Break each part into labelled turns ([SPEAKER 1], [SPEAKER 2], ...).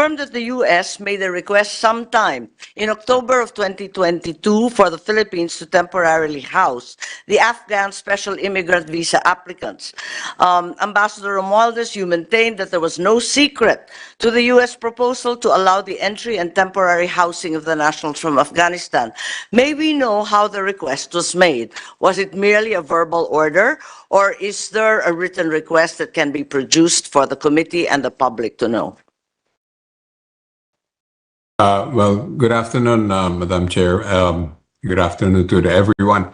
[SPEAKER 1] confirmed that the U.S. made a request sometime in October of 2022 for the Philippines to temporarily house the Afghan special immigrant visa applicants. Ambassador Romualdez, you maintained that there was no secret to the U.S. proposal to allow the entry and temporary housing of the nationals from Afghanistan. May we know how the request was made? Was it merely a verbal order, or is there a written request that can be produced for the committee and the public to know?
[SPEAKER 2] Well, good afternoon, Madam Chair. Good afternoon to everyone.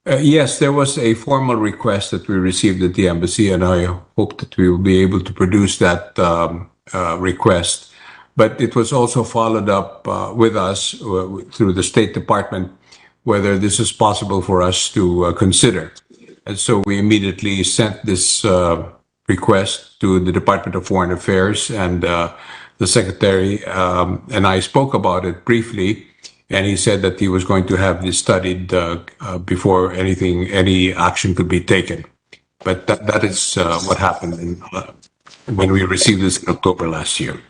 [SPEAKER 2] Yes, there was a formal request that we received at the embassy, and I hope that we will be able to produce that request. But it was also followed up with us through the State Department whether this is possible for us to consider. And so we immediately sent this request to the Department of Foreign Affairs, and the Secretary and I spoke about it briefly, and he said that he was going to have this studied before any action could be taken. But that is what happened when we received this in October last year.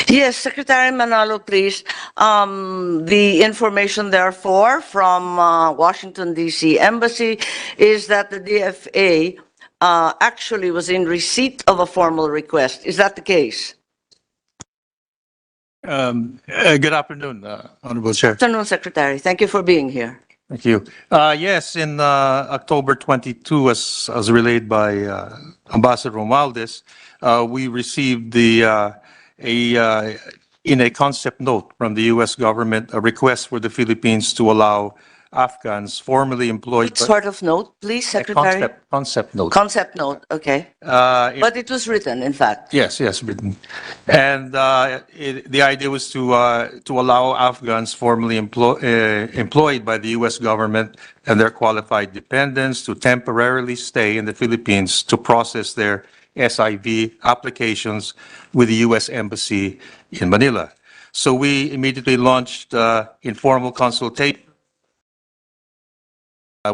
[SPEAKER 1] Yes, Secretary Manalo, please. The information, therefore, from Washington, D.C. Embassy is that the DFA actually was in receipt of a formal request. Is that the case?
[SPEAKER 3] Good afternoon, Honorable Chair.
[SPEAKER 1] Good afternoon, Secretary. Thank you for being here.
[SPEAKER 3] Thank you. Yes, in October 22, as relayed by Ambassador Romualdez, we received in a concept note from the U.S. government, a request for the Philippines to allow Afghans formerly employed.
[SPEAKER 1] What sort of note, please, Secretary?
[SPEAKER 3] Concept note.
[SPEAKER 1] Concept note, okay. But it was written, in fact.
[SPEAKER 3] Yes, written. And the idea was to allow Afghans formerly employed by the U.S. government and their qualified dependents to temporarily stay in the Philippines to process their SIV applications with the U.S. Embassy in Manila. So we immediately launched informal consultation.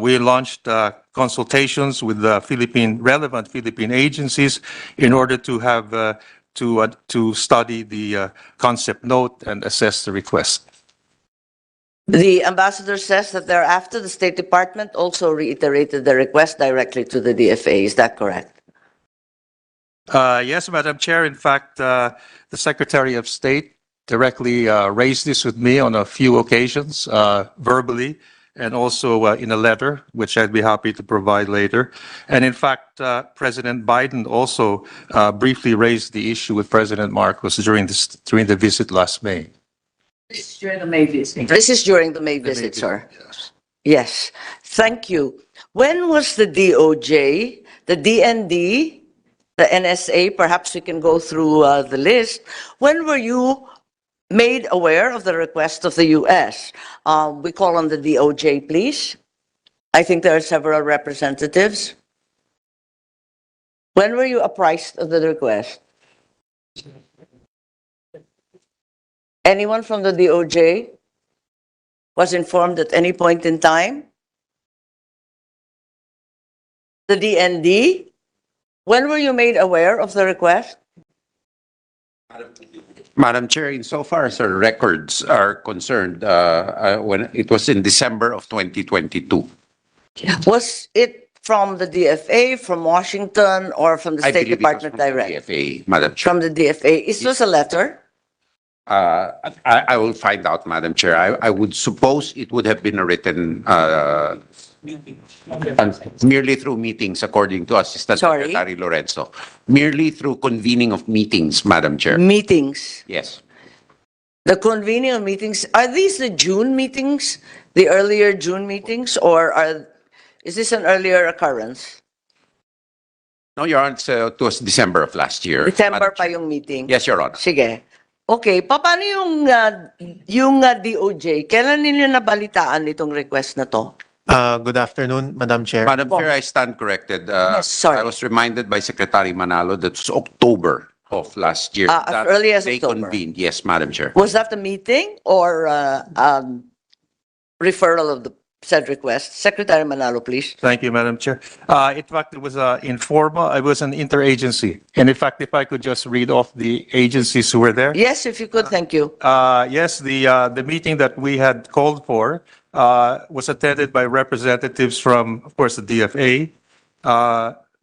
[SPEAKER 3] We launched consultations with the relevant Philippine agencies in order to have to study the concept note and assess the request.
[SPEAKER 1] The ambassador says that thereafter the State Department also reiterated the request directly to the DFA. Is that correct?
[SPEAKER 3] Yes, Madam Chair. In fact, the Secretary of State directly raised this with me on a few occasions, verbally, and also in a letter, which I'd be happy to provide later. And in fact, President Biden also briefly raised the issue with President Marcos during the visit last May.
[SPEAKER 1] This is during the May visit. This is during the May visit, sir.
[SPEAKER 3] Yes.
[SPEAKER 1] Yes. Thank you. When was the DOJ, the DND, the NSA, perhaps we can go through the list, when were you made aware of the request of the U.S.? We call on the DOJ, please. I think there are several representatives. When were you apprised of the request? Anyone from the DOJ was informed at any point in time? The DND? When were you made aware of the request?
[SPEAKER 4] Madam Chair, insofar as our records are concerned, when it was in December of 2022.
[SPEAKER 1] Was it from the DFA, from Washington, or from the State Department direct?
[SPEAKER 4] DFA, Madam Chair.
[SPEAKER 1] From the DFA. Is this a letter?
[SPEAKER 4] I will find out, Madam Chair. I would suppose it would have been a written merely through meetings, according to Assistant Secretary Lorenzo. Merely through convening of meetings, Madam Chair.
[SPEAKER 1] Meetings?
[SPEAKER 4] Yes.
[SPEAKER 1] The convening of meetings, are these the June meetings, the earlier June meetings, or is this an earlier occurrence?
[SPEAKER 4] No, Your Honor, it was December of last year.
[SPEAKER 1] December pa yung meeting?
[SPEAKER 4] Yes, Your Honor.
[SPEAKER 1] Sige. Okay, paano yung DOJ, kailan ninyo nabalitaan itong request na to?
[SPEAKER 5] Good afternoon, Madam Chair.
[SPEAKER 4] Madam Chair, I stand corrected.
[SPEAKER 1] Yes, sorry.
[SPEAKER 4] I was reminded by Secretary Manalo that it was October of last year.
[SPEAKER 1] As early as
[SPEAKER 4] they
[SPEAKER 1] October.
[SPEAKER 4] Convened. Yes, Madam Chair.
[SPEAKER 1] Was that a meeting or referral of the said request. Secretary Manalo, please.
[SPEAKER 3] Thank you, Madam Chair. In fact, it was informal, it was an interagency. And in fact, if I could just read off the agencies who were there.
[SPEAKER 1] Yes, if you could, thank you.
[SPEAKER 3] Yes, the meeting that we had called for was attended by representatives from, of course, the DFA,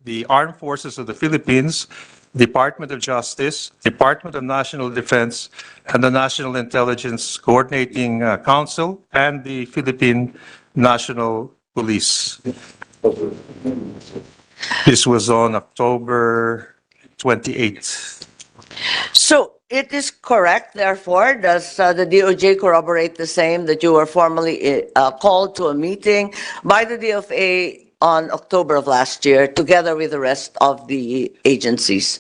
[SPEAKER 3] the Armed Forces of the Philippines, Department of Justice, Department of National Defense, and the National Intelligence Coordinating Council, and the Philippine National Police. This was on October 28th.
[SPEAKER 1] So it is correct, therefore, does the DOJ corroborate the same, that you were formally called to a meeting by the DFA on October of last year, together with the rest of the agencies?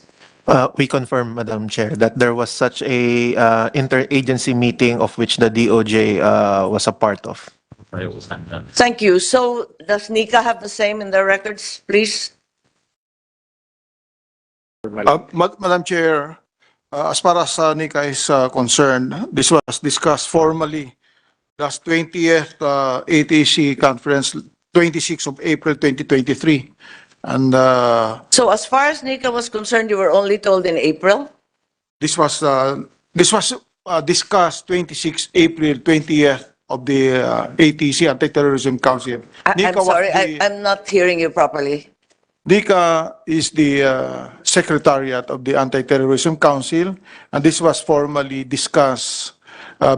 [SPEAKER 5] We confirm, Madam Chair, that there was such a interagency meeting of which the DOJ was a part of.
[SPEAKER 1] Thank you. So does NICA have the same in their records, please?
[SPEAKER 6] Madam Chair, as far as NICA is concerned, this was discussed formally last 20th ATC conference, 26th of April 2023. And
[SPEAKER 1] So as far as NICA was concerned, you were only told in April?
[SPEAKER 6] this was discussed 26th April 20th of the ATC, Anti-Terrorism Council.
[SPEAKER 1] I'm
[SPEAKER 6] was
[SPEAKER 1] sorry,
[SPEAKER 6] the-
[SPEAKER 1] I'm not hearing you properly.
[SPEAKER 6] NICA is the secretariat of the Anti-Terrorism Council, and this was formally discussed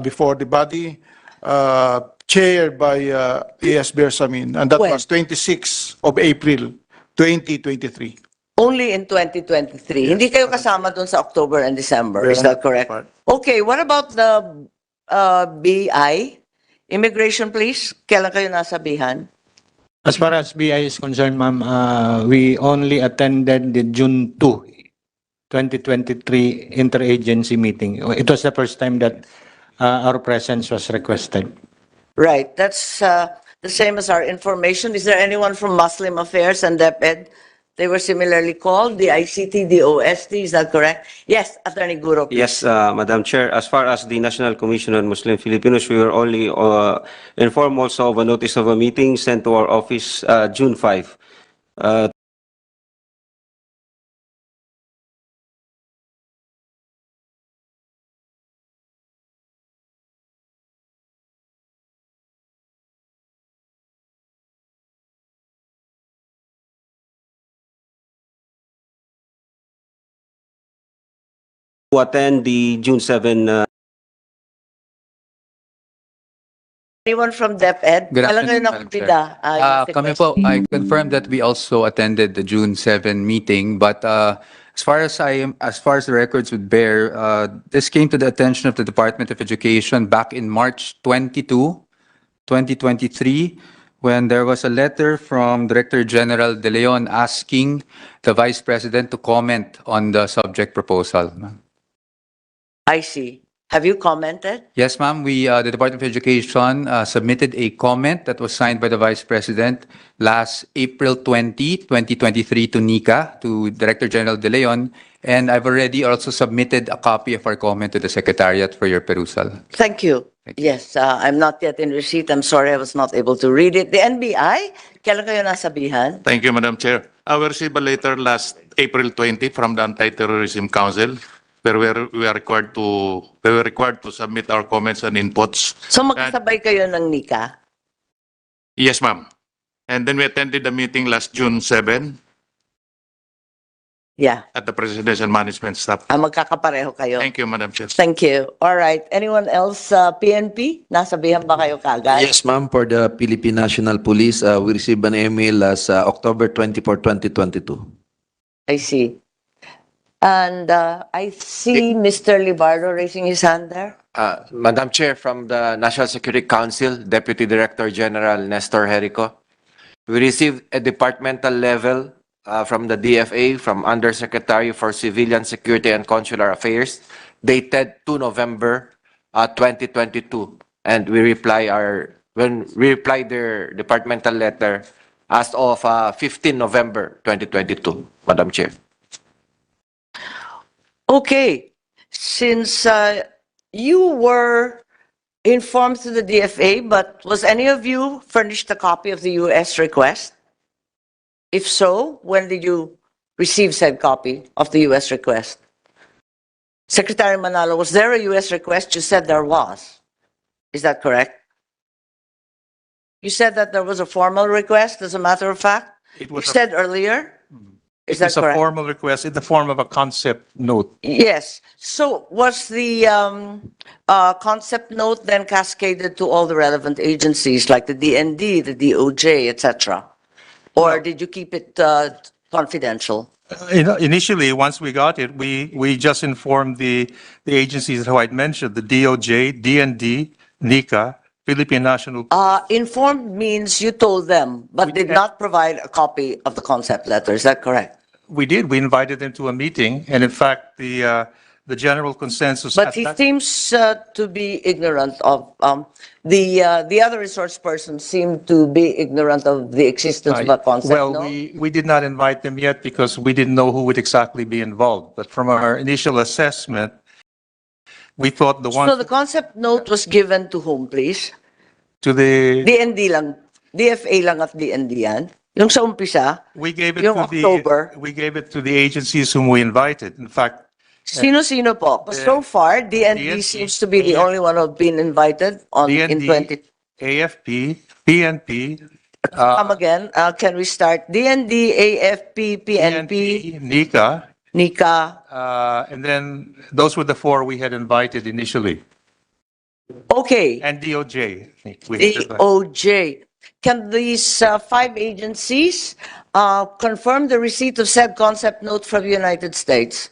[SPEAKER 6] before the body, chaired by A.S. Bersamin, and that
[SPEAKER 1] When?
[SPEAKER 6] was 26th of April, 2023.
[SPEAKER 1] Only in 2023. Hindi kayo kasama dun sa October and December. Is that correct?
[SPEAKER 6] Part.
[SPEAKER 1] Okay, what about the BI? Immigration, please. Kailan kayo nasabihan?
[SPEAKER 7] As far as BI is concerned, ma'am, we only attended the June 2, 2023 interagency meeting. It was the first time that our presence was requested.
[SPEAKER 1] Right, that's the same as our information. Is there anyone from Muslim Affairs and DepEd? They were similarly called, the ICT, the OST, is that correct? Yes, Attorney Guro, please.
[SPEAKER 8] Yes, Madam Chair. As far as the National Commission on Muslim Filipinos, we were only informed also of a notice of a meeting sent to our office June 5. To attend the June 7
[SPEAKER 1] Anyone from DepEd?
[SPEAKER 9] Good
[SPEAKER 1] Kailan kayo
[SPEAKER 9] afternoon, Madam Chair.
[SPEAKER 1] nakapida?
[SPEAKER 9] Kami po, I confirm that we also attended the June 7 meeting, but as far as the records would bear, this came to the attention of the Department of Education back in March 22, 2023, when there was a letter from Director General De Leon asking the Vice President to comment on the subject proposal.
[SPEAKER 1] I see. Have you commented?
[SPEAKER 9] Yes, ma'am. The Department of Education submitted a comment that was signed by the Vice President last April 20, 2023 to NICA, to Director General De Leon, and I've already also submitted a copy of our comment to the Secretariat for your perusal.
[SPEAKER 1] Thank you. Yes, I'm not yet in receipt. I'm sorry I was not able to read it. The NBI, kailan kayo nasabihan?
[SPEAKER 10] Thank you, Madam Chair. I received a letter last April 20 from the Anti-Terrorism Council where we were required to submit our comments and inputs.
[SPEAKER 1] So magkasabay kayo ng NICA?
[SPEAKER 10] Yes, ma'am. And then we attended the meeting last June 7
[SPEAKER 1] Yeah.
[SPEAKER 10] at the Presidential Management Staff.
[SPEAKER 1] Magkakapareho kayo.
[SPEAKER 10] Thank you, Madam Chair.
[SPEAKER 1] Thank you. All right. Anyone else, PNP? Nasabihan ba kayo kagad?
[SPEAKER 11] Yes, ma'am. For the Philippine National Police, we received an email last October 24, 2022.
[SPEAKER 1] I see. And I see Mr. Libardo raising his hand there.
[SPEAKER 12] Madam Chair, from the National Security Council, Deputy Director General Nestor Jerico, we received a departmental level from the DFA, from Undersecretary for Civilian Security and Consular Affairs, dated 2 November 2022. And we reply their departmental letter as of 15 November 2022, Madam Chair.
[SPEAKER 1] Okay. Since you were informed through the DFA, but was any of you furnished a copy of the U.S. request? If so, when did you receive said copy of the U.S. request? Secretary Manalo, was there a U.S. request? You said there was. Is that correct? You said that there was a formal request, as a matter of fact?
[SPEAKER 3] It
[SPEAKER 1] You
[SPEAKER 3] was a-
[SPEAKER 1] said earlier? Is that
[SPEAKER 3] It's a
[SPEAKER 1] correct?
[SPEAKER 3] formal request in the form of a concept note.
[SPEAKER 1] Yes. So was the concept note then cascaded to all the relevant agencies like the DND, the DOJ, etc.? Or did you keep it confidential?
[SPEAKER 3] Initially, once we got it, we just informed the agencies who I'd mentioned, the DOJ, DND, NICA, Philippine National.
[SPEAKER 1] Informed means you told them, but did not provide a copy of the concept letter. Is that correct?
[SPEAKER 3] We did. We invited them to a meeting, and in fact, the general consensus.
[SPEAKER 1] But
[SPEAKER 3] at
[SPEAKER 1] he
[SPEAKER 3] that-
[SPEAKER 1] seems to be ignorant of the other resource persons seem to be ignorant of the existence of a concept.
[SPEAKER 3] Well,
[SPEAKER 1] no?
[SPEAKER 3] we did not invite them yet because we didn't know who would exactly be involved. But from our initial assessment, we thought the
[SPEAKER 1] So
[SPEAKER 3] one
[SPEAKER 1] the concept note was given to whom, please?
[SPEAKER 3] to the
[SPEAKER 1] DND lang, DFA lang at DND yan. Yung sa umpisa,
[SPEAKER 3] we gave it
[SPEAKER 1] yung
[SPEAKER 3] to
[SPEAKER 1] October.
[SPEAKER 3] the we gave it to the agencies whom we invited. In fact,
[SPEAKER 1] Sino-sino po? So far, DND
[SPEAKER 3] DND,
[SPEAKER 1] seems to be the only one who've been invited in
[SPEAKER 3] DND,
[SPEAKER 1] 20.
[SPEAKER 3] AFP, PNP,
[SPEAKER 1] Come again, can we start? DND, AFP, PNP,
[SPEAKER 3] NICA,
[SPEAKER 1] NICA.
[SPEAKER 3] and then those were the four we had invited initially,
[SPEAKER 1] Okay,
[SPEAKER 3] and DOJ. I think we had invited.
[SPEAKER 1] DOJ. Can these five agencies confirm the receipt of said concept note from the United States?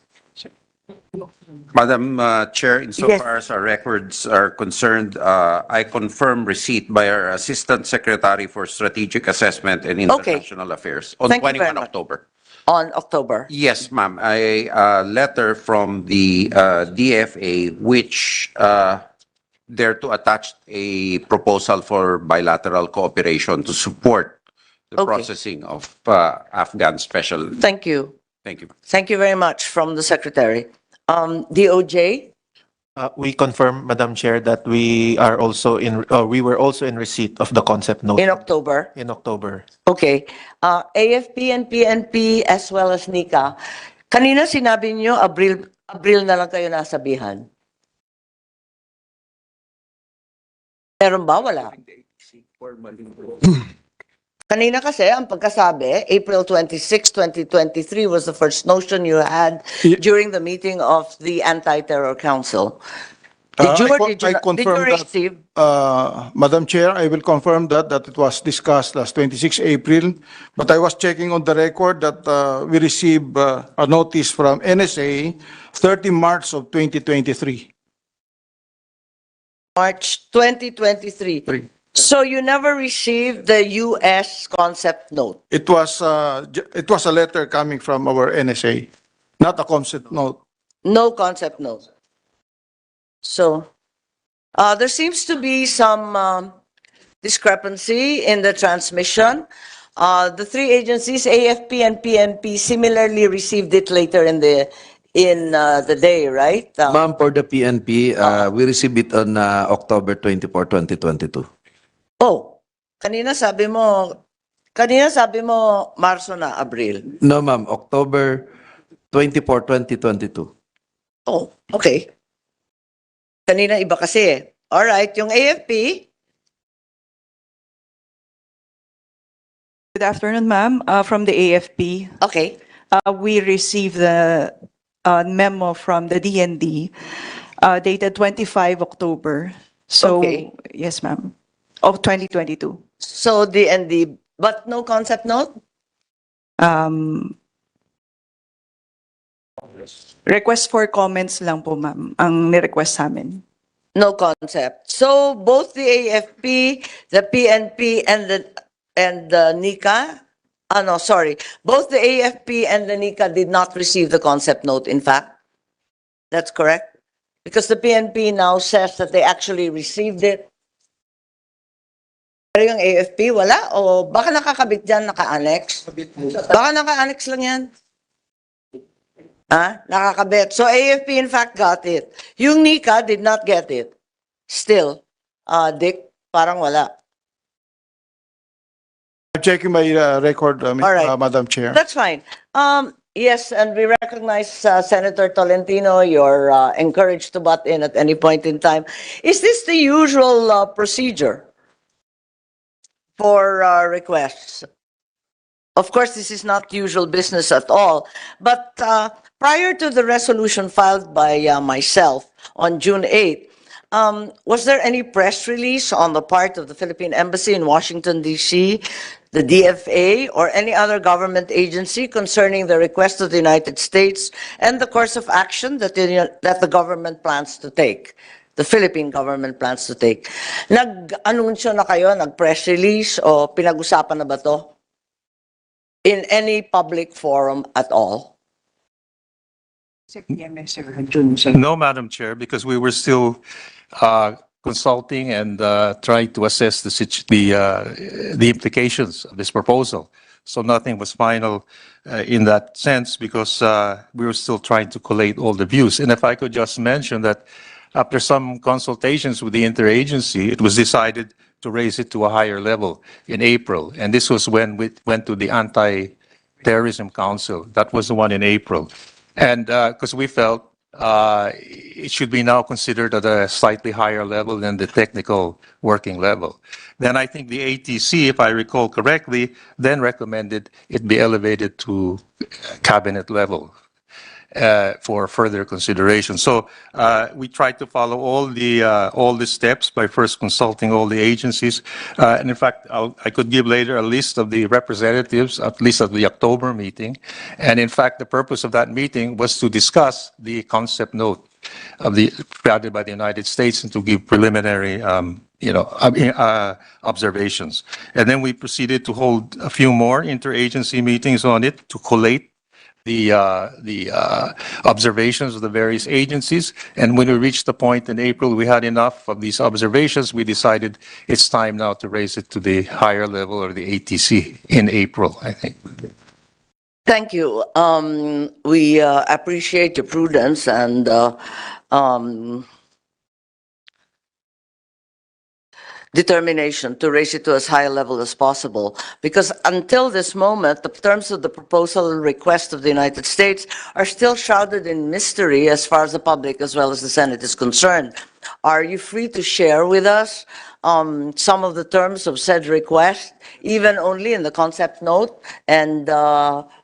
[SPEAKER 4] Madam Chair, insofar as our records are concerned, I confirm receipt by our Assistant Secretary for Strategic Assessment and International Affairs on
[SPEAKER 1] Thank you very
[SPEAKER 4] 21
[SPEAKER 1] much.
[SPEAKER 4] October.
[SPEAKER 1] On October.
[SPEAKER 4] Yes, ma'am. A letter from the DFA which there to attach a proposal for bilateral cooperation to support the
[SPEAKER 1] Okay.
[SPEAKER 4] processing of Afghan special.
[SPEAKER 1] Thank you.
[SPEAKER 4] Thank you.
[SPEAKER 1] Thank you very much from the Secretary. DOJ?
[SPEAKER 5] We confirm, Madam Chair, that we were also in receipt of the concept note
[SPEAKER 1] In October?
[SPEAKER 5] in October.
[SPEAKER 1] Okay. AFP and PNP as well as NICA. Kanina sinabi niyo, Abril na lang kayo nasabihan. Meron ba? Wala. Kanina kasi, ang pagkasabi, April 26, 2023 was the first notion you had during the meeting of the Anti-Terror Council. Did you or did you receive?
[SPEAKER 6] Madam Chair, I will confirm that it was discussed last 26 April, but I was checking on the record that we received a notice from NSA 30 March of 2023.
[SPEAKER 1] March 2023. So you never received the U.S. concept note?
[SPEAKER 6] It was a letter coming from our NSA, not a concept note.
[SPEAKER 1] No concept note. So there seems to be some discrepancy in the transmission. The three agencies, AFP and PNP, similarly received it later in the day, right?
[SPEAKER 11] Ma'am, for the PNP, we received it on October 24, 2022.
[SPEAKER 1] Oh, kanina sabi mo Marso na, Abril.
[SPEAKER 11] No, ma'am, October 24, 2022.
[SPEAKER 1] Oh, okay. Kanina iba kasi eh. All right, yung AFP,
[SPEAKER 13] Good afternoon, ma'am. From the AFP,
[SPEAKER 1] okay.
[SPEAKER 13] we received the memo from the DND dated 25 October. So,
[SPEAKER 1] Okay.
[SPEAKER 13] yes, ma'am, of 2022.
[SPEAKER 1] So DND, but no concept note?
[SPEAKER 13] Request for comments lang po, ma'am, ang ni-request sa amin.
[SPEAKER 1] No concept. So both the AFP, the PNP, and the NICA, both the AFP and the NICA did not receive the concept note, in fact. That's correct? Because the PNP now says that they actually received it. Pero yung AFP, wala? O baka nakakabit dyan, naka-annex? Baka naka-annex lang yan. Nakakabit. So AFP in fact got it. Yung NICA did not get it. Still. Dick, parang wala.
[SPEAKER 6] I'm checking my record,
[SPEAKER 1] All right.
[SPEAKER 6] Madam Chair.
[SPEAKER 1] That's fine. Yes, and we recognize Senator Tolentino. You're encouraged to butt in at any point in time. Is this the usual procedure for requests? Of course, this is not usual business at all. But prior to the resolution filed by myself on June 8th, was there any press release on the part of the Philippine Embassy in Washington, D.C., the DFA, or any other government agency concerning the request of the United States and the course of action that the government plans to take? The Philippine government plans to take. Nag-anunsyo na kayo, nag-press release, o pinag-usapan na ba to? In any public forum at all?
[SPEAKER 3] No, Madam Chair, because we were still consulting and trying to assess the implications of this proposal. So nothing was final in that sense because we were still trying to collate all the views. And if I could just mention that after some consultations with the interagency, it was decided to raise it to a higher level in April. And this was when we went to the Anti-Terrorism Council. That was the one in April. And because we felt it should be now considered at a slightly higher level than the technical working level. Then I think the ATC, if I recall correctly, then recommended it be elevated to cabinet level for further consideration. So we tried to follow all the steps by first consulting all the agencies. And in fact, I could give later a list of the representatives, at least at the October meeting. And in fact, the purpose of that meeting was to discuss the concept note of the provided by the United States and to give preliminary observations. And then we proceeded to hold a few more interagency meetings on it to collate the observations of the various agencies. And when we reached the point in April, we had enough of these observations. We decided it's time now to raise it to the higher level or the ATC in April, I think.
[SPEAKER 1] Thank you. We appreciate your prudence and determination to raise it to as high a level as possible. Because until this moment, the terms of the proposal and request of the United States are still shrouded in mystery as far as the public as well as the Senate is concerned. Are you free to share with us some of the terms of said request, even only in the concept note? And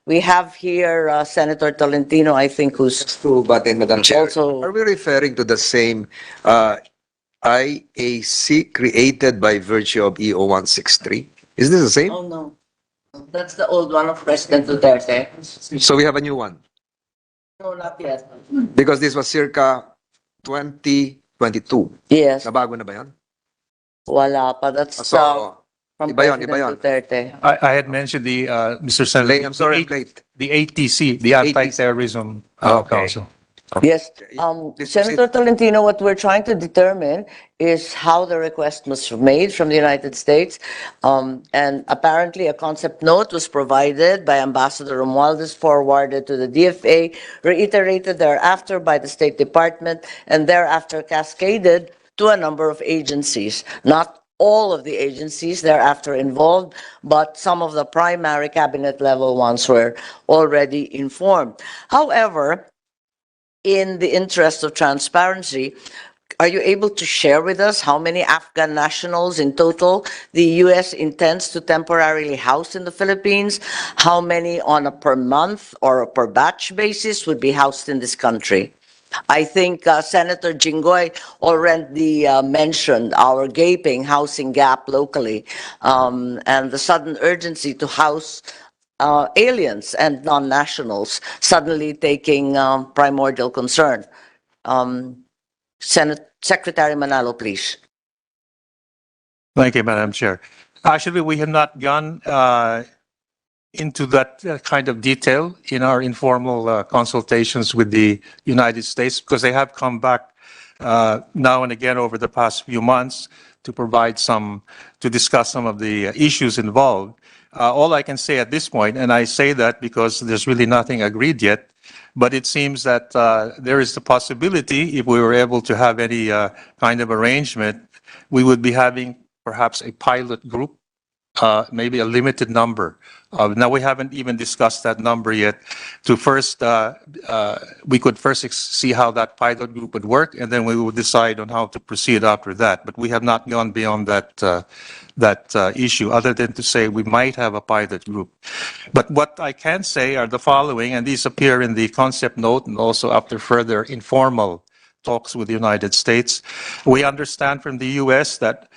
[SPEAKER 1] we have here Senator Tolentino, I think, who's
[SPEAKER 11] To but in Madam Chair,
[SPEAKER 1] also...
[SPEAKER 11] are we referring to the same IAC created by virtue of EO 163? Is this the same?
[SPEAKER 1] Oh, no. That's the old one of President Duterte.
[SPEAKER 11] So we have a new one
[SPEAKER 1] No, not yet.
[SPEAKER 11] because this was circa 2022.
[SPEAKER 1] Yes.
[SPEAKER 11] Nabago na ba yan?
[SPEAKER 1] Wala pa. That's
[SPEAKER 11] So,
[SPEAKER 1] from
[SPEAKER 11] iba yun,
[SPEAKER 1] President
[SPEAKER 11] iba yun.
[SPEAKER 1] Duterte.
[SPEAKER 3] I had mentioned Mr. Senator,
[SPEAKER 11] I'm sorry, I'm late.
[SPEAKER 3] the ATC, the Anti-Terrorism Council.
[SPEAKER 1] Yes.
[SPEAKER 11] This
[SPEAKER 1] Senator Tolentino, what we're trying to determine is how the request was made from the United States. And apparently a concept note was provided by Ambassador Romualdez, forwarded to the DFA, reiterated thereafter by the State Department, and thereafter cascaded to a number of agencies. Not all of the agencies thereafter involved, but some of the primary cabinet level ones were already informed. However, in the interest of transparency, are you able to share with us how many Afghan nationals in total the U.S. intends to temporarily house in the Philippines? How many on a per month or a per batch basis would be housed in this country? I think Senator Jinggoy already mentioned our gaping housing gap locally and the sudden urgency to house aliens and non-nationals suddenly taking primordial concern. Secretary Manalo, please.
[SPEAKER 3] Thank you, Madam Chair. Actually, we have not gone into that kind of detail in our informal consultations with the United States because they have come back now and again over the past few months to discuss some of the issues involved. All I can say at this point, and I say that because there's really nothing agreed yet, But it seems that there is the possibility, if we were able to have any kind of arrangement, we would be having perhaps a pilot group, maybe a limited number. Now, we haven't even discussed that number yet. We could first see how that pilot group would work, and then we would decide on how to proceed after that. But we have not gone beyond that issue, other than to say we might have a pilot group. But what I can say are the following, and these appear in the concept note and also after further informal talks with the United States. We understand from the U.S. that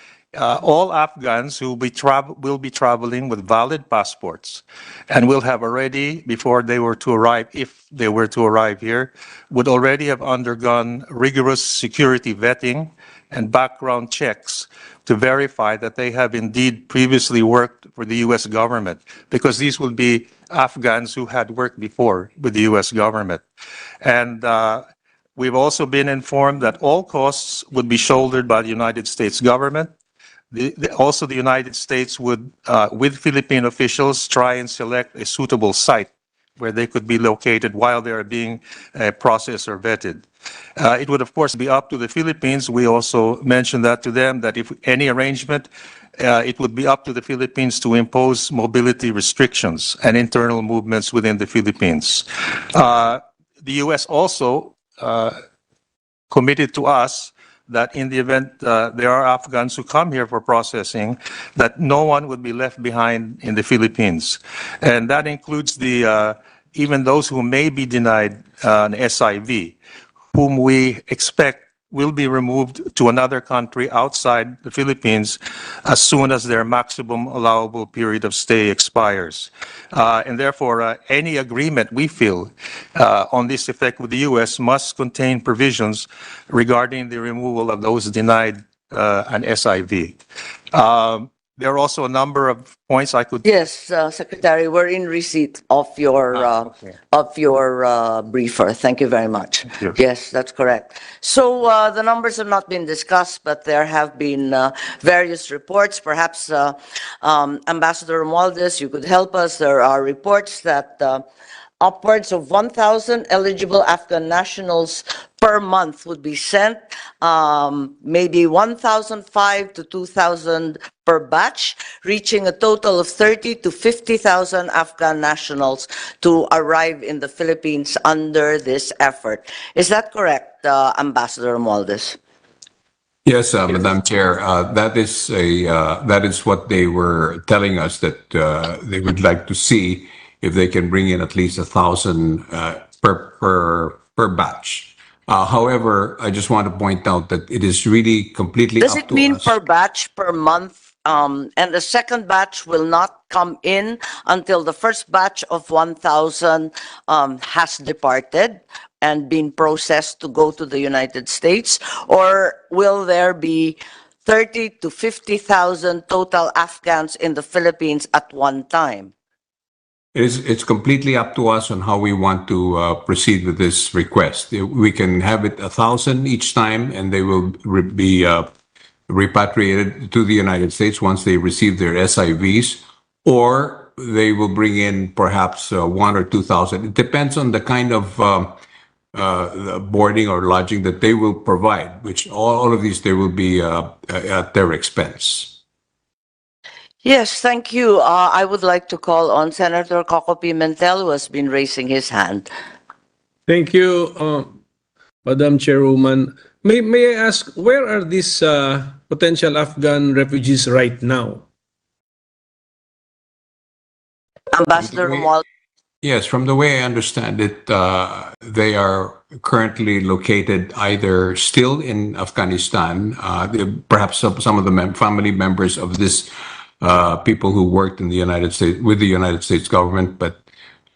[SPEAKER 3] all Afghans who will be traveling with valid passports and will have already, before they were to arrive, if they were to arrive here, would already have undergone rigorous security vetting and background checks to verify that they have indeed previously worked for the U.S. government, because these will be Afghans who had worked before with the U.S. government. And we've also been informed that all costs would be shouldered by the United States government. Also, the United States would, with Philippine officials, try and select a suitable site where they could be located while they are being processed or vetted. It would, of course, be up to the Philippines. We also mentioned that to them, that if any arrangement, it would be up to the Philippines to impose mobility restrictions and internal movements within the Philippines. The U.S. also committed to us that in the event there are Afghans who come here for processing, that no one would be left behind in the Philippines. And that includes even those who may be denied an SIV, whom we expect will be removed to another country outside the Philippines as soon as their maximum allowable period of stay expires. And therefore, any agreement we feel on this effect with the U.S. must contain provisions regarding the removal of those denied an SIV. There are also a number of points I could.
[SPEAKER 1] Yes, Secretary, we're in receipt of your briefer. Thank you very much.
[SPEAKER 3] Thank you.
[SPEAKER 1] Yes, that's correct. So the numbers have not been discussed, but there have been various reports. Perhaps Ambassador Romualdez, you could help us. There are reports that upwards of 1,000 eligible Afghan nationals per month would be sent, maybe 1,005 to 2,000 per batch, reaching a total of 30 to 50,000 Afghan nationals to arrive in the Philippines under this effort. Is that correct, Ambassador Romualdez?
[SPEAKER 2] Yes, Madam Chair, that is what they were telling us, that they would like to see if they can bring in at least 1,000 per batch. However, I just want to point out that it is really completely
[SPEAKER 1] Does
[SPEAKER 2] up
[SPEAKER 1] it
[SPEAKER 2] to
[SPEAKER 1] mean
[SPEAKER 2] us.
[SPEAKER 1] per batch per month? And the second batch will not come in until the first batch of 1,000 has departed and been processed to go to the United States? Or will there be 30 to 50,000 total Afghans in the Philippines at one time?
[SPEAKER 2] It's completely up to us on how we want to proceed with this request. We can have it 1,000 each time, and they will be repatriated to the United States once they receive their SIVs, or they will bring in perhaps 1,000 or 2,000. It depends on the kind of boarding or lodging that they will provide, which all of these, they will be at their expense.
[SPEAKER 1] Yes, thank you. I would like to call on Senator Coco Pimentel, who has been raising his hand.
[SPEAKER 14] Thank you, Madam Chairwoman. May I ask, where are these potential Afghan refugees right now?
[SPEAKER 1] Ambassador Romualdez.
[SPEAKER 2] Yes, from the way I understand it, they are currently located either still in Afghanistan, perhaps some of the family members of this people who worked in the United States with the United States government, but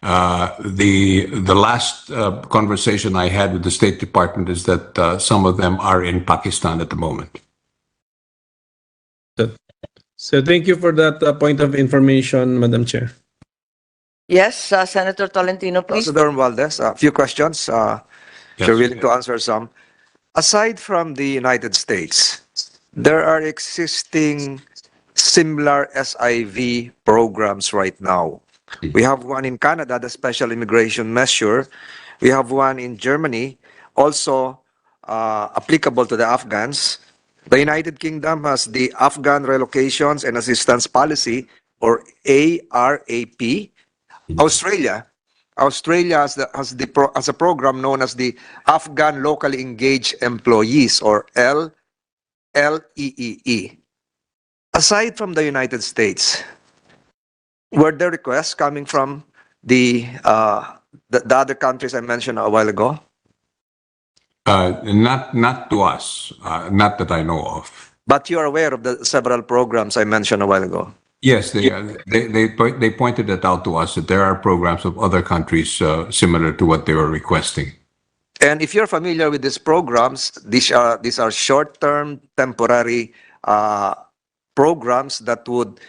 [SPEAKER 2] the last conversation I had with the State Department is that some of them are in Pakistan at the moment.
[SPEAKER 14] So thank you for that point of information, Madam Chair.
[SPEAKER 1] Yes, Senator Tolentino, please.
[SPEAKER 15] Ambassador Valdez, a few questions. If you're willing to answer some. Aside from the United States, there are existing similar SIV programs right now. We have one in Canada, the Special Immigration Measure, We have one in Germany, also applicable to the Afghans. The United Kingdom has the Afghan Relocations and Assistance Policy, or ARAP. Australia has a program known as the Afghan Locally Engaged Employees, or LEEE. Aside from the United States, were there requests coming from the other countries I mentioned a while ago?
[SPEAKER 2] Not to us, not that I know of.
[SPEAKER 15] But you are aware of the several programs I mentioned a while ago.
[SPEAKER 2] Yes, they pointed that out to us, that there are programs of other countries similar to what they were requesting.
[SPEAKER 15] And if you're familiar with these programs, these are short-term, temporary programs that would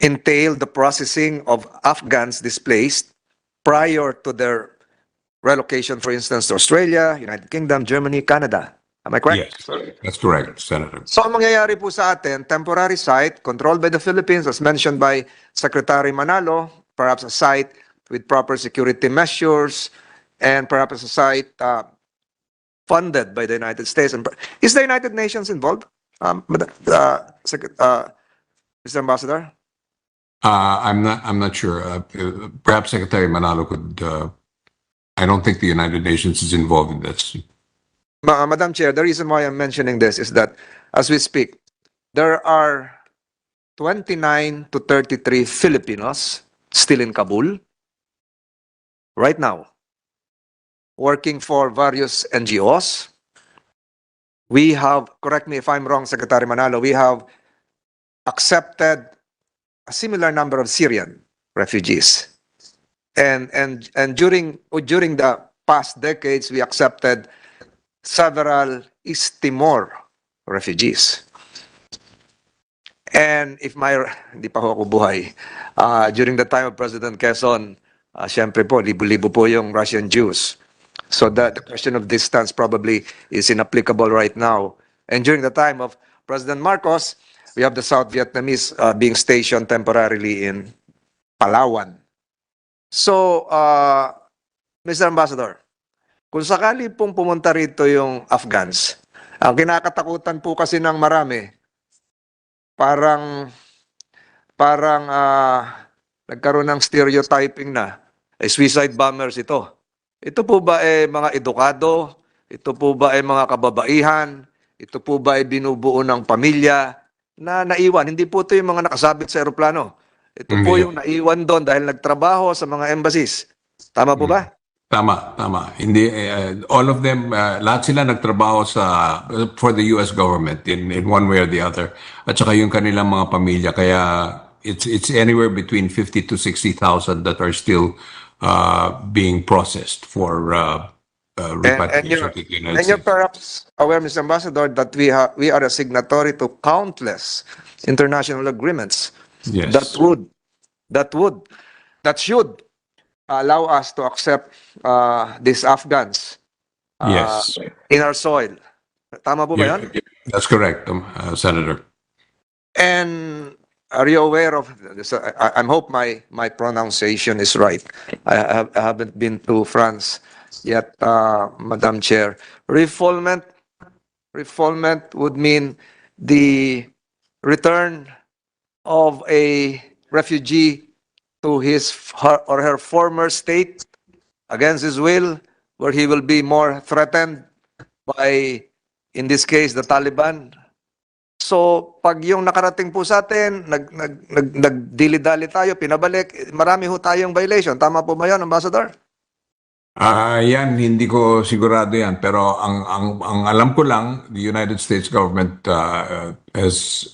[SPEAKER 15] entail the processing of Afghans displaced prior to their relocation, for instance, to Australia, United Kingdom, Germany, Canada. Am I correct?
[SPEAKER 2] Yes, that's correct, Senator.
[SPEAKER 15] So ang mangyayari po sa atin, temporary site controlled by the Philippines, as mentioned by Secretary Manalo, perhaps a site with proper security measures, and perhaps a site funded by the United States. And is the United Nations involved, Mr. Ambassador?
[SPEAKER 2] I'm not sure. Perhaps Secretary Manalo could. I don't think the United Nations is involved in this.
[SPEAKER 15] Madam Chair, the reason why I'm mentioning this is that as we speak, there are 29 to 33 Filipinos still in Kabul right now, working for various NGOs. We have, correct me if I'm wrong, Secretary Manalo, we have accepted a similar number of Syrian refugees. And during the past decades, we accepted several East Timor refugees. And if hindi pa ako buhay, during the time of President Quezon, syempre po, libo-libo po yung Russian Jews. So the question of distance probably is inapplicable right now. And during the time of President Marcos, we have the South Vietnamese being stationed temporarily in Palawan. So, Mr. Ambassador, kung sakali pong pumunta rito yung Afghans, ang kinakatakutan po kasi ng marami, parang nagkaroon ng stereotyping na, suicide bombers ito. Ito po ba mga edukado? Ito po ba mga kababaihan? Ito po ba binubuo ng pamilya na naiwan? Hindi po ito yung mga nakasabit sa eroplano. Ito po yung naiwan doon dahil nagtrabaho sa mga embassies. Tama po ba?
[SPEAKER 2] Tama. Hindi, all of them, lahat sila nagtrabaho for the US government in one way or the other. At saka yung kanilang mga pamilya. Kaya it's anywhere between 50 to 60,000 that are still being processed for repatriation to the United States.
[SPEAKER 15] And you're perhaps aware, Mr. Ambassador, that we are a signatory to countless international agreements.
[SPEAKER 2] Yes.
[SPEAKER 15] That should allow us to accept these Afghans
[SPEAKER 2] Yes.
[SPEAKER 15] in our soil. Tama po ba yan?
[SPEAKER 2] That's correct, Senator.
[SPEAKER 15] And are you aware of this? I hope my pronunciation is right. I haven't been to France yet, Madam Chair. Refoulement would mean the return of a refugee to his or her former state against his will, where he will be more threatened by, in this case, the Taliban. So, pag yung nakarating po sa atin, nagdili-dali tayo, pinabalik, marami ho tayong violation. Tama po ba yun, Ambassador?
[SPEAKER 2] Yan, hindi ko sigurado yan. Pero ang alam ko lang, the United States government has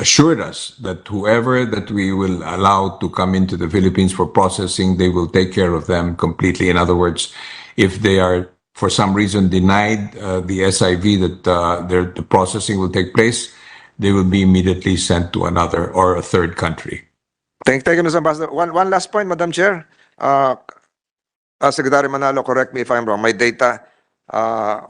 [SPEAKER 2] assured us that whoever that we will allow to come into the Philippines for processing, they will take care of them completely. In other words, if they are for some reason denied the SIV that the processing will take place, they will be immediately sent to another or a third country.
[SPEAKER 15] Thank you, Mr. Ambassador. One last point, Madam Chair. Secretary Manalo, correct me if I'm wrong. My data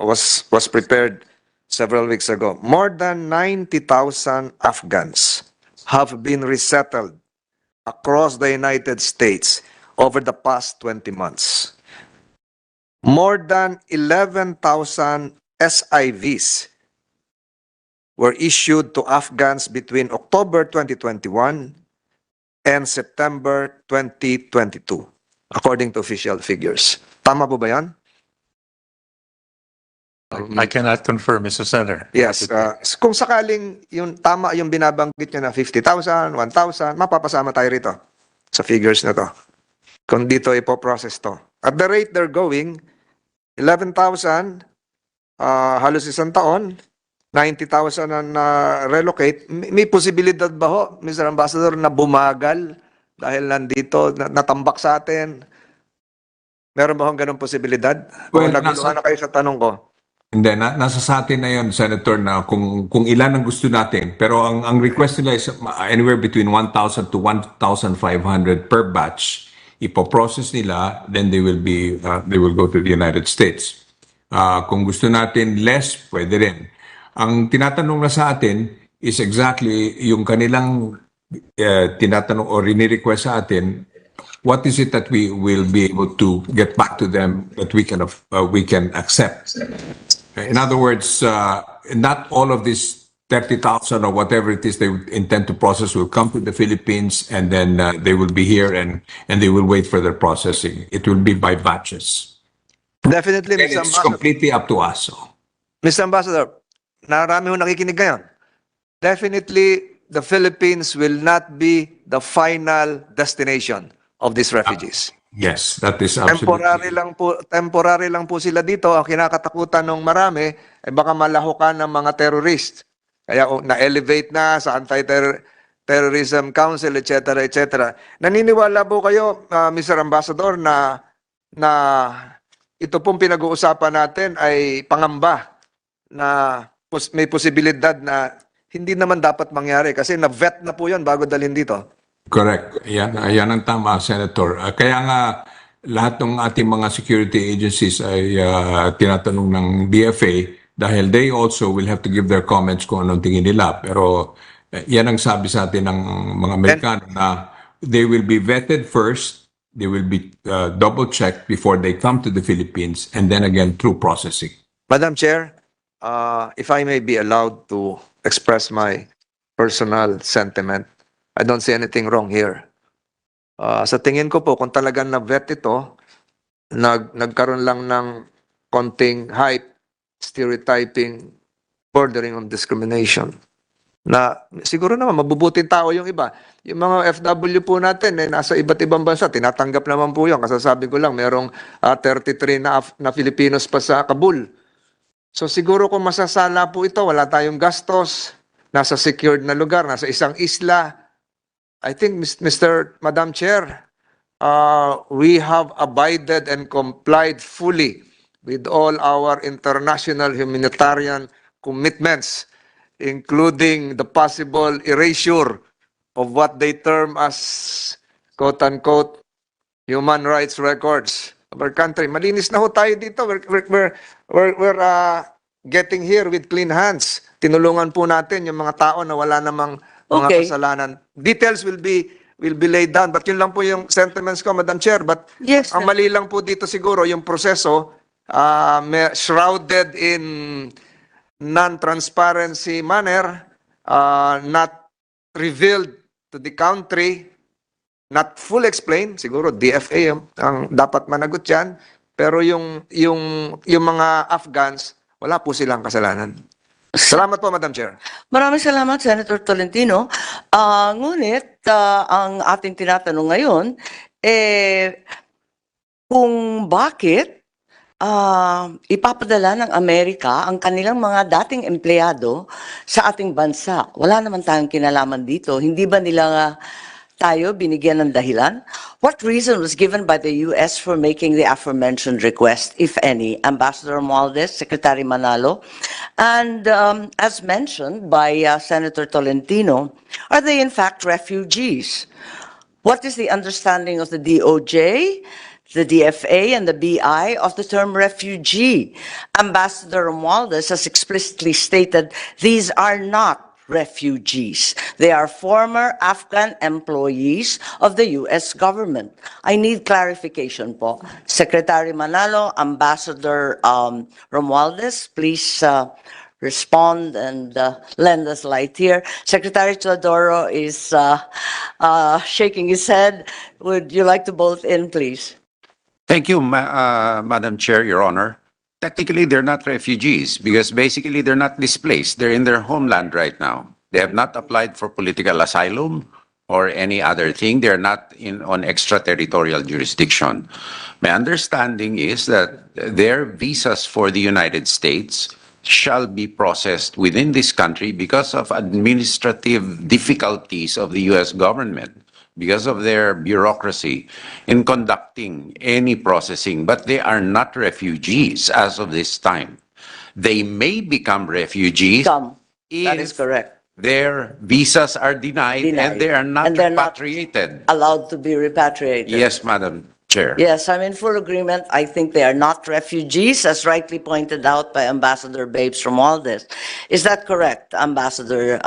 [SPEAKER 15] was prepared several weeks ago. More than 90,000 Afghans have been resettled across the United States over the past 20 months. more than 11,000 SIVs were issued to Afghans between October 2021 and September 2022, according to official figures. Tama po ba yan?
[SPEAKER 3] I cannot confirm, Mr. Senator.
[SPEAKER 15] Yes. Kung sakaling yung tama yung binabanggit nyo na 50,000, 1,000, mapapasama tayo rito sa figures na to. Kung dito ipoprocess to. At the rate they're going, 11,000, halos isang taon, 90,000 na relocate. May posibilidad ba ho, Mr. Ambassador, na bumagal dahil nandito, natambak sa atin? Meron ba hong ganong posibilidad?
[SPEAKER 2] Well,
[SPEAKER 15] o naguluhan na kayo sa tanong ko?
[SPEAKER 2] Hindi, nasa sa atin na yun, Senator, na kung ilan ang gusto natin. Pero ang request nila is anywhere between 1,000 to 1,500 per batch. Ipoprocess nila, then they will go to the United States. Kung gusto natin less, pwede rin. Ang tinatanong na sa atin is exactly yung kanilang tinatanong o rini-request sa atin, what is it that we will be able to get back to them that we can accept? In other words, not all of this 30,000 or whatever it is they intend to process will come to the Philippines, and then they will be here and they will wait for their processing. It will be by batches.
[SPEAKER 15] Definitely,
[SPEAKER 2] And
[SPEAKER 15] Mr.
[SPEAKER 2] it's
[SPEAKER 15] Ambassador.
[SPEAKER 2] completely up to us. So.
[SPEAKER 15] Mr. Ambassador, narami ho nakikinig ngayon. Definitely, the Philippines will not be the final destination of these refugees.
[SPEAKER 2] Yes, that is absolutely.
[SPEAKER 15] Temporary lang po sila dito. Ang kinakatakutan ng marami ay baka malahukan ng mga terrorist. Kaya na-elevate na sa Anti-Terrorism Council, etc., etc. Naniniwala po kayo, Mr. Ambassador, na ito pong pinag-uusapan natin ay pangamba na may posibilidad na hindi naman dapat mangyari kasi na-vet na po yun bago dalhin dito.
[SPEAKER 2] Correct. Yan ang tama, Senator. Kaya nga, lahat ng ating mga security agencies ay tinatanong ng DFA dahil they also will have to give their comments kung anong tingin nila. Pero yan ang sabi sa atin ng mga Amerikano na they will be vetted first, they will be double-checked before they come to the Philippines, and then again through processing.
[SPEAKER 15] Madam Chair, if I may be allowed to express my personal sentiment, I don't see anything wrong here. Sa tingin ko po, kung talagang na-vet ito, nagkaroon lang ng konting hype, stereotyping, bordering on discrimination. Na siguro naman, mabubuting tao yung iba. Yung mga FW po natin, nasa iba't ibang bansa, tinatanggap naman po yun. Kasasabi ko lang, merong 33 na Filipinos pa sa Kabul. So siguro kung masasala po ito, wala tayong gastos, nasa secured na lugar, nasa isang isla, I think, Madam Chair, we have abided and complied fully with all our international humanitarian commitments, including the possible erasure of what they term as, quote-unquote, human rights records of our country. Malinis na ho tayo dito. We're getting here with clean hands. Tinulungan po natin yung mga tao na wala namang mga kasalanan. Details will be laid down. But yun lang po yung sentiments ko, Madam Chair. But
[SPEAKER 1] Yes,
[SPEAKER 15] ang mali lang po dito siguro, yung proseso, shrouded in non-transparency manner, not revealed to the country, not full explained. Siguro DFA ang dapat managot yan. Pero yung mga Afghans, wala po silang kasalanan. Salamat po, Madam Chair.
[SPEAKER 1] Maraming salamat, Senator Tolentino. Ngunit, ang ating tinatanong ngayon, kung bakit ipapadala ng Amerika ang kanilang mga dating empleyado sa ating bansa. Wala naman tayong kinalaman dito. Hindi ba nila tayo binigyan ng dahilan? What reason was given by the U.S. for making the aforementioned request, if any? Ambassador Romualdez, Secretary Manalo, and as mentioned by Senator Tolentino, are they in fact refugees? What is the understanding of the DOJ, the DFA, and the BI of the term refugee? Ambassador Romualdez has explicitly stated these are not refugees. They are former Afghan employees of the U.S. government. I need clarification po. Secretary Manalo, Ambassador Romualdez, please respond and lend us light here. Secretary Teodoro is shaking his head. Would you like to both in, please?
[SPEAKER 4] Thank you, Madam Chair, Your Honor. Technically, they're not refugees because basically they're not displaced. They're in their homeland right now. They have not applied for political asylum or any other thing. They're not on extraterritorial jurisdiction. My understanding is that their visas for the United States shall be processed within this country because of administrative difficulties of the U.S. government, because of their bureaucracy in conducting any processing, but they are not refugees as of this time. They may become refugees
[SPEAKER 1] That is
[SPEAKER 4] if
[SPEAKER 1] correct.
[SPEAKER 4] their visas are denied and they are not
[SPEAKER 1] And they're not
[SPEAKER 4] repatriated.
[SPEAKER 1] allowed to be repatriated.
[SPEAKER 4] Yes, Madam Chair.
[SPEAKER 1] Yes, I'm in full agreement. I think they are not refugees, as rightly pointed out by Ambassador Babes from all this. Is that correct, Ambassador?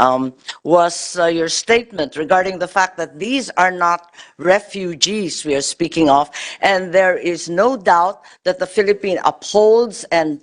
[SPEAKER 1] Was your statement regarding the fact that these are not refugees we are speaking of, and there is no doubt that the Philippines upholds and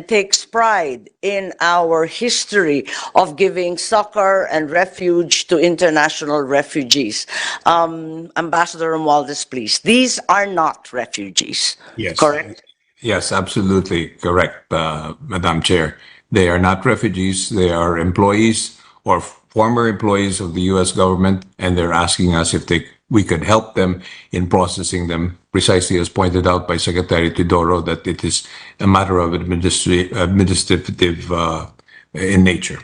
[SPEAKER 1] takes pride in our history of giving succor and refuge to international refugees. Ambassador Romualdez, please. These are not refugees.
[SPEAKER 2] Yes.
[SPEAKER 1] Correct?
[SPEAKER 2] Yes, absolutely correct, Madam Chair. They are not refugees. They are employees or former employees of the U.S. government, and they're asking us if we could help them in processing them, precisely as pointed out by Secretary Teodoro, that it is a matter of administrative in nature.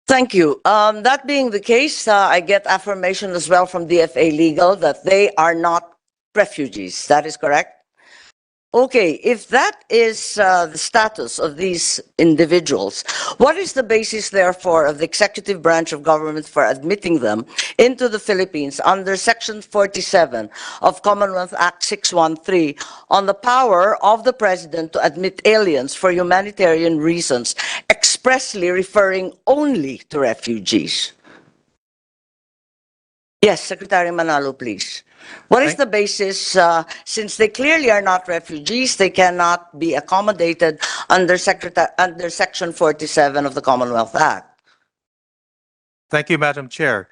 [SPEAKER 1] Thank you. That being the case, I get affirmation as well from DFA Legal that they are not refugees. That is correct? Okay, if that is the status of these individuals, what is the basis, therefore, of the executive branch of government for admitting them into the Philippines under Section 47 of Commonwealth Act 613 on the power of the President to admit aliens for humanitarian reasons, expressly referring only to refugees? Yes, Secretary Manalo, please. What is the basis, since they clearly are not refugees, they cannot be accommodated under Section 47 of the Commonwealth Act?
[SPEAKER 3] Thank you, Madam Chair.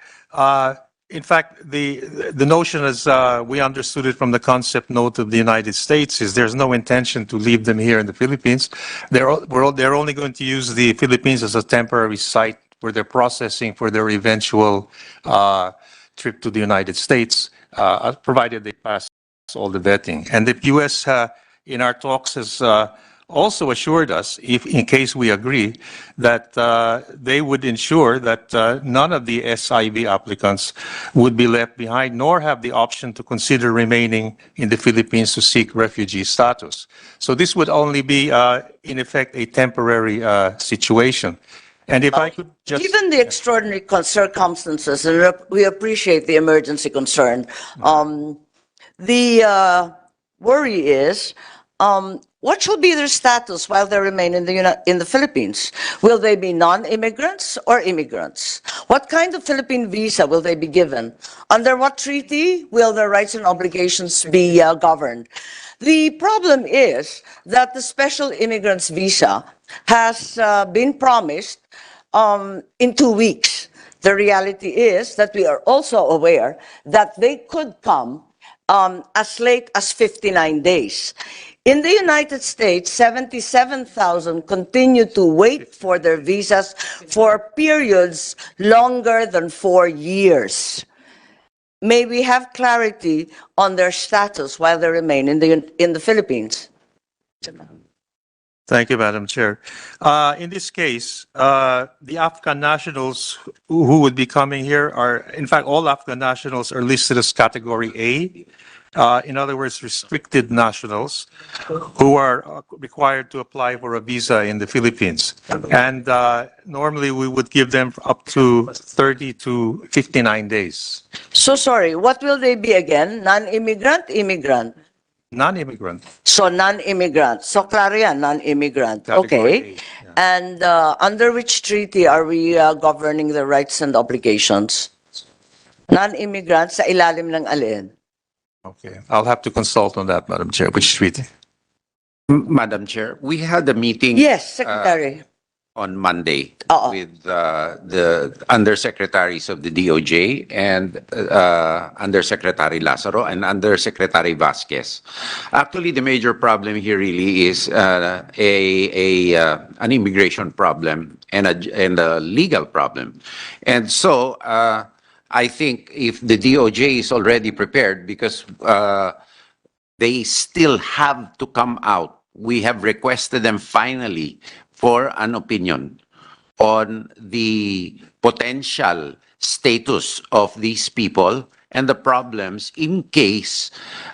[SPEAKER 3] In fact, the notion as we understood it from the concept note of the United States is there's no intention to leave them here in the Philippines. They're only going to use the Philippines as a temporary site where they're processing for their eventual trip to the United States, provided they pass all the vetting. And the U.S. In our talks has also assured us, if in case we agree, that they would ensure that none of the SIV applicants would be left behind, nor have the option to consider remaining in the Philippines to seek refugee status. So this would only be, in effect, a temporary situation. And if I could just...
[SPEAKER 1] Given the extraordinary circumstances, and we appreciate the emergency concern, the worry is, what shall be their status while they remain in the Philippines? Will they be non-immigrants or immigrants? What kind of Philippine visa will they be given? Under what treaty will their rights and obligations be governed? The problem is that the special immigrants visa has been promised in 2 weeks. The reality is that we are also aware that they could come as late as 59 days. In the United States, 77,000 continue to wait for their visas for periods longer than 4 years. May we have clarity on their status while they remain in the Philippines?
[SPEAKER 3] Thank you, Madam Chair. In this case, the Afghan nationals who would be coming here are, in fact, all Afghan nationals are listed as Category A. In other words, restricted nationals who are required to apply for a visa in the Philippines. And normally we would give them up to 30 to 59 days.
[SPEAKER 1] So sorry, what will they be again? Non-immigrant, immigrant?
[SPEAKER 3] Non-immigrant.
[SPEAKER 1] So non-immigrant. So klaro yan, non-immigrant.
[SPEAKER 3] Category
[SPEAKER 1] Okay.
[SPEAKER 3] A, yeah.
[SPEAKER 1] And under which treaty are we governing the rights and obligations? Non-immigrants sa ilalim ng alin?
[SPEAKER 3] Okay, I'll have to consult on that, Madam Chair. Which treaty?
[SPEAKER 4] Madam Chair, we had a meeting
[SPEAKER 1] Yes, Secretary.
[SPEAKER 4] on Monday
[SPEAKER 1] Oo.
[SPEAKER 4] with the undersecretaries of the DOJ and Undersecretary Lazaro and Undersecretary Vasquez. Actually, the major problem here really is an immigration problem and a legal problem. And so I think if the DOJ is already prepared, because they still have to come out. We have requested them finally for an opinion on the potential status of these people and the problems in case,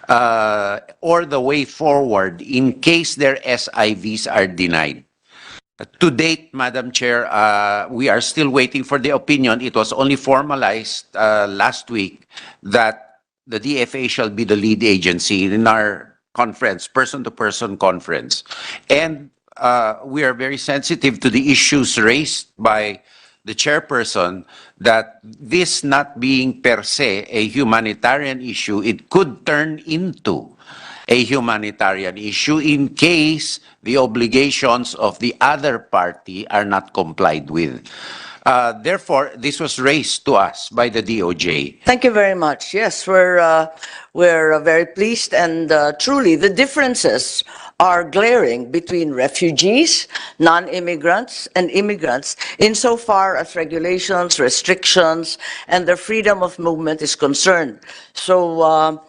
[SPEAKER 4] or the way forward in case their SIVs are denied. To date, Madam Chair, we are still waiting for the opinion. It was only formalized last week that the DFA shall be the lead agency in our conference, person-to-person conference. And we are very sensitive to the issues raised by the chairperson that this not being per se a humanitarian issue, it could turn into a humanitarian issue in case the obligations of the other party are not complied with. Therefore, this was raised to us by the DOJ.
[SPEAKER 1] Thank you very much. Yes, we're very pleased, and truly the differences are glaring between refugees, non-immigrants, and immigrants insofar as regulations, restrictions, and their freedom of movement is concerned. So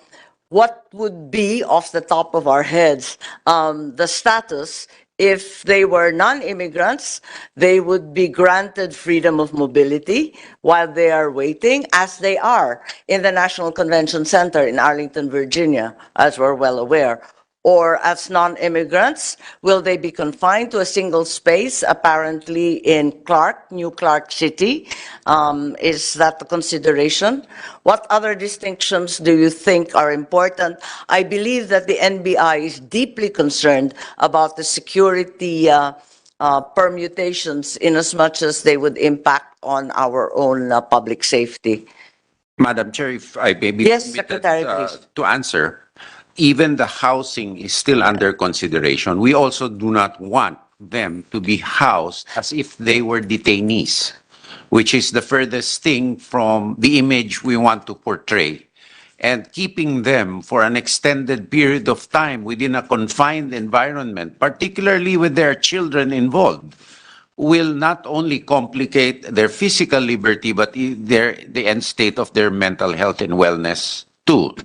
[SPEAKER 1] what would be, off the top of our heads, the status if they were non-immigrants? They would be granted freedom of mobility while they are waiting, as they are in the National Convention Center in Arlington, Virginia, as we're well aware. Or as non-immigrants, will they be confined to a single space, apparently in New Clark City? Is that the consideration? What other distinctions do you think are important? I believe that the NBI is deeply concerned about the security permutations in as much as they would impact on our own public safety.
[SPEAKER 4] Madam Chair, if I may be
[SPEAKER 1] Yes,
[SPEAKER 4] permitted,
[SPEAKER 1] Secretary, please.
[SPEAKER 4] to answer, even the housing is still under consideration. We also do not want them to be housed as if they were detainees, which is the furthest thing from the image we want to portray. And keeping them for an extended period of time within a confined environment, particularly with their children involved, will not only complicate their physical liberty, but the end state of their mental health and wellness too.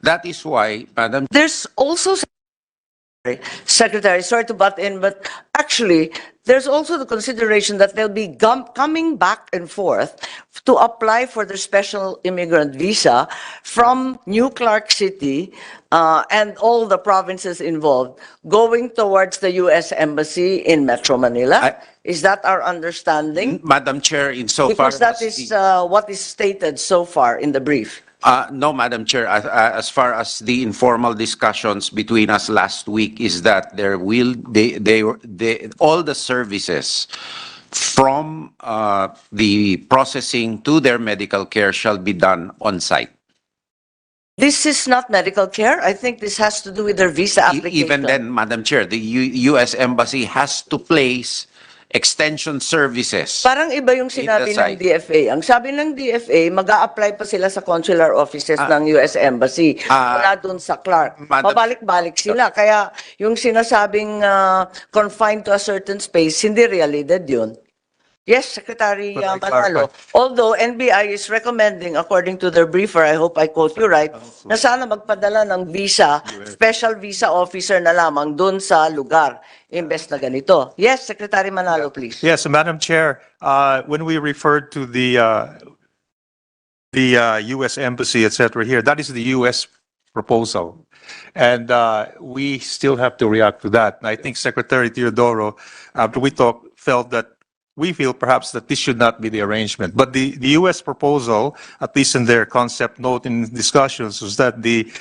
[SPEAKER 4] That is why, Madam.
[SPEAKER 1] There's also, Secretary, sorry to butt in, but actually, there's also the consideration that they'll be coming back and forth to apply for their special immigrant visa from New Clark City and all the provinces involved, going towards the U.S. Embassy in Metro Manila. Is that our understanding?
[SPEAKER 4] Madam Chair, insofar
[SPEAKER 1] Because that is what is stated so far in the brief.
[SPEAKER 4] No, Madam Chair. As far as the informal discussions between us last week is that there will all the services from the processing to their medical care shall be done on site.
[SPEAKER 1] This is not medical care. I think this has to do with their visa application.
[SPEAKER 4] Even then, Madam Chair, the U.S. Embassy has to place extension services.
[SPEAKER 1] Parang iba yung sinabi ng DFA. Ang sabi ng DFA, mag-a-apply pa sila sa consular offices ng US Embassy. Wala dun sa Clark. Pabalik-balik sila. Kaya yung sinasabing confined to a certain space, hindi realidad yun. Yes, Secretary Manalo. Although NBI is recommending, according to their briefer, I hope I quote you right, na sana magpadala ng visa, special visa officer na lamang dun sa lugar, imbes na ganito. Yes, Secretary Manalo, please.
[SPEAKER 3] Yes, Madam Chair, when we referred to the U.S. Embassy, etc. here, that is the U.S. proposal. And we still have to react to that. And I think Secretary Teodoro, after we talked, felt that we feel perhaps that this should not be the arrangement. But the U.S. proposal, at least in their concept note in discussions, was that the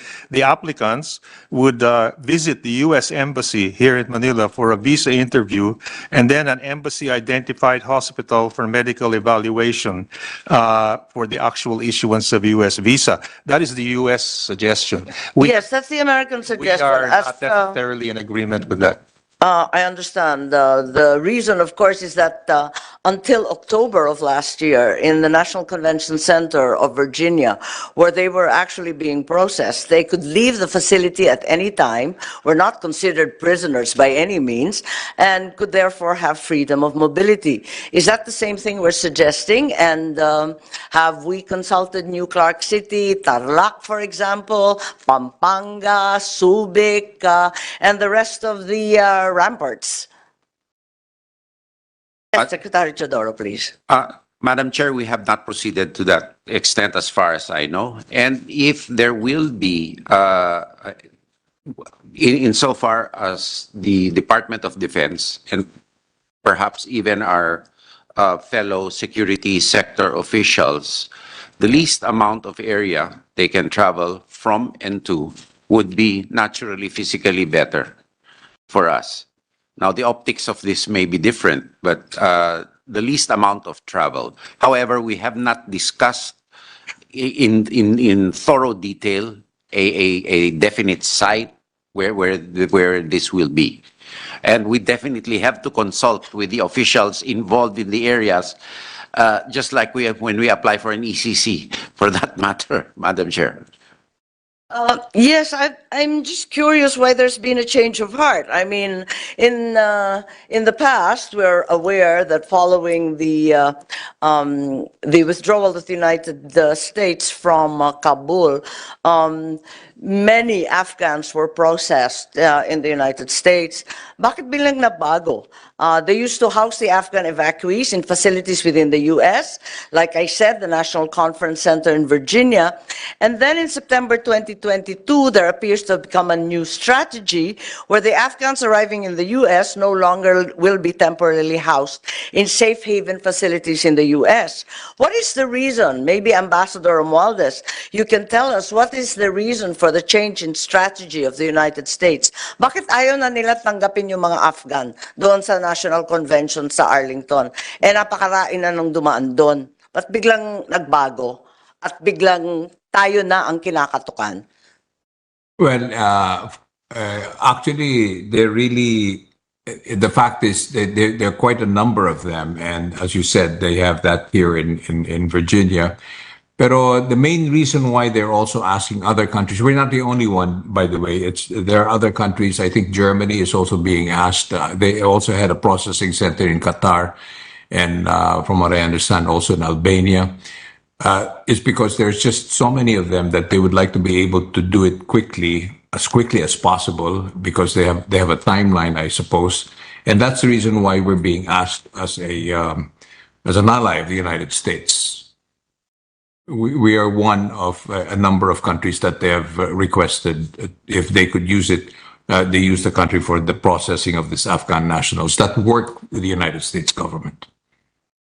[SPEAKER 3] applicants would visit the U.S. Embassy here in Manila for a visa interview, and then an embassy-identified hospital for medical evaluation for the actual issuance of U.S. visa. That is the U.S. suggestion.
[SPEAKER 1] Yes, that's the American
[SPEAKER 3] We
[SPEAKER 1] suggestion.
[SPEAKER 3] are
[SPEAKER 1] As,
[SPEAKER 3] not necessarily in agreement with that.
[SPEAKER 1] I understand. The reason, of course, is that until October of last year, in the National Convention Center of Virginia, where they were actually being processed, they could leave the facility at any time, were not considered prisoners by any means, and could therefore have freedom of mobility. Is that the same thing we're suggesting? And have we consulted New Clark City, Tarlac, for example, Pampanga, Subic, and the rest of the ramparts? Yes, Secretary Chodoro, please.
[SPEAKER 4] Madam Chair, we have not proceeded to that extent as far as I know. And if there will be, insofar as the Department of Defense and perhaps even our fellow security sector officials, the least amount of area they can travel from and to would be naturally physically better for us. Now, the optics of this may be different, but the least amount of travel. However, we have not discussed in thorough detail a definite site where this will be. And we definitely have to consult with the officials involved in the areas, just like we have when we apply for an ECC, for that matter, Madam Chair.
[SPEAKER 1] Yes, I'm just curious why there's been a change of heart. I mean, in the past, we're aware that following the withdrawal of the United States from Kabul, many Afghans were processed in the United States. Bakit bilang nabago? They used to house the Afghan evacuees in facilities within the U.S., like I said, the National Conference Center in Virginia. And then in September 2022, there appears to have become a new strategy where the Afghans arriving in the U.S. no longer will be temporarily housed in safe haven facilities in the U.S. What is the reason? Maybe Ambassador Romualdez, you can tell us what is the reason for the change in strategy of the United States. Bakit ayaw na nila tanggapin yung mga Afghan doon sa National Convention sa Arlington? Eh, napakarain na nung dumaan doon. Ba't biglang nagbago? At biglang tayo na ang kinakatukan?
[SPEAKER 2] Well, actually, they're really, the fact is that there are quite a number of them. And as you said, they have that here in Virginia. Pero the main reason why they're also asking other countries, we're not the only one, by the way. There are other countries. I think Germany is also being asked. They also had a processing center in Qatar, and from what I understand, also in Albania. Is because there's just so many of them that they would like to be able to do it quickly as possible, because they have a timeline, I suppose, and that's the reason why we're being asked as an ally of the United States. We are one of a number of countries that they have requested if they could use it. They use the country for the processing of these Afghan nationals that work with the United States government.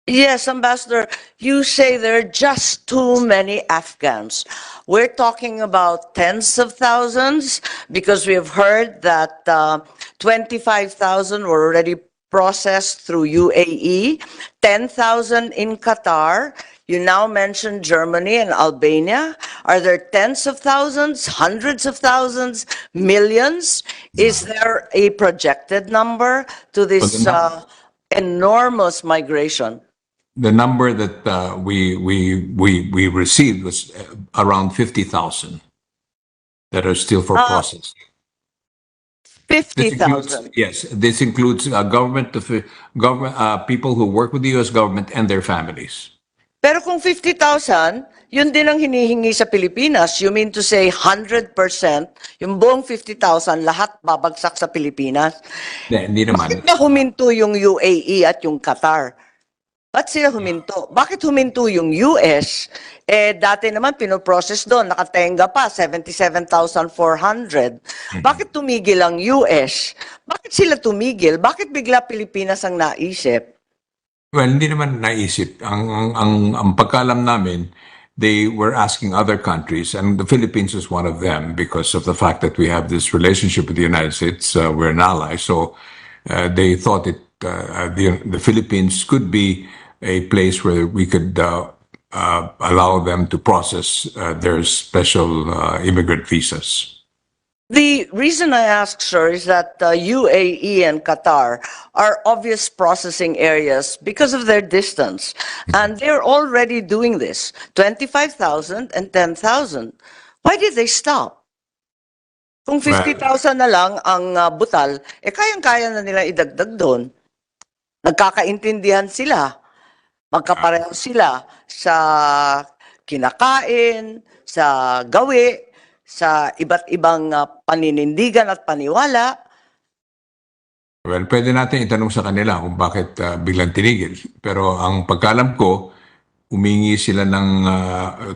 [SPEAKER 1] Yes, Ambassador, you say there are just too many Afghans. We're talking about tens of thousands, because we have heard that 25,000 were already processed through UAE, 10,000 in Qatar. You now mentioned Germany and Albania. Are there tens of thousands, hundreds of thousands, millions? Is there a projected number to this enormous migration?
[SPEAKER 2] The number that we received was around 50,000 that are still for processing.
[SPEAKER 1] 50,000.
[SPEAKER 2] Yes, this includes government people who work with the U.S. government and their families.
[SPEAKER 1] Pero kung 50,000, yun din ang hinihingi sa Pilipinas. You mean to say 100%, yung buong 50,000, lahat babagsak sa Pilipinas?
[SPEAKER 2] Hindi naman.
[SPEAKER 1] Bakit na huminto yung UAE at yung Qatar? Ba't sila huminto? Bakit huminto yung US? Eh, dati naman pinoprocess doon, nakatenga pa, 77,400. Bakit tumigil ang US? Bakit sila tumigil? Bakit bigla Pilipinas ang naisip?
[SPEAKER 2] Well, hindi naman naisip. Ang pagkaalam namin, they were asking other countries, and the Philippines is one of them because of the fact that we have this relationship with the United States. We're an ally, so they thought the Philippines could be a place where we could allow them to process their special immigrant visas.
[SPEAKER 1] The reason I ask, sir, is that UAE and Qatar are obvious processing areas because of their distance. And they're already doing this, 25,000 and 10,000. Why did they stop? Kung 50,000 na lang ang butal, kayang-kaya na nila idagdag doon. Nagkakaintindihan sila. Magkapareho sila sa kinakain, sa gawi, sa iba't ibang paninindigan at paniwala.
[SPEAKER 2] Well, pwede natin itanong sa kanila kung bakit biglang tinigil. Pero ang pagkalam ko, humingi sila ng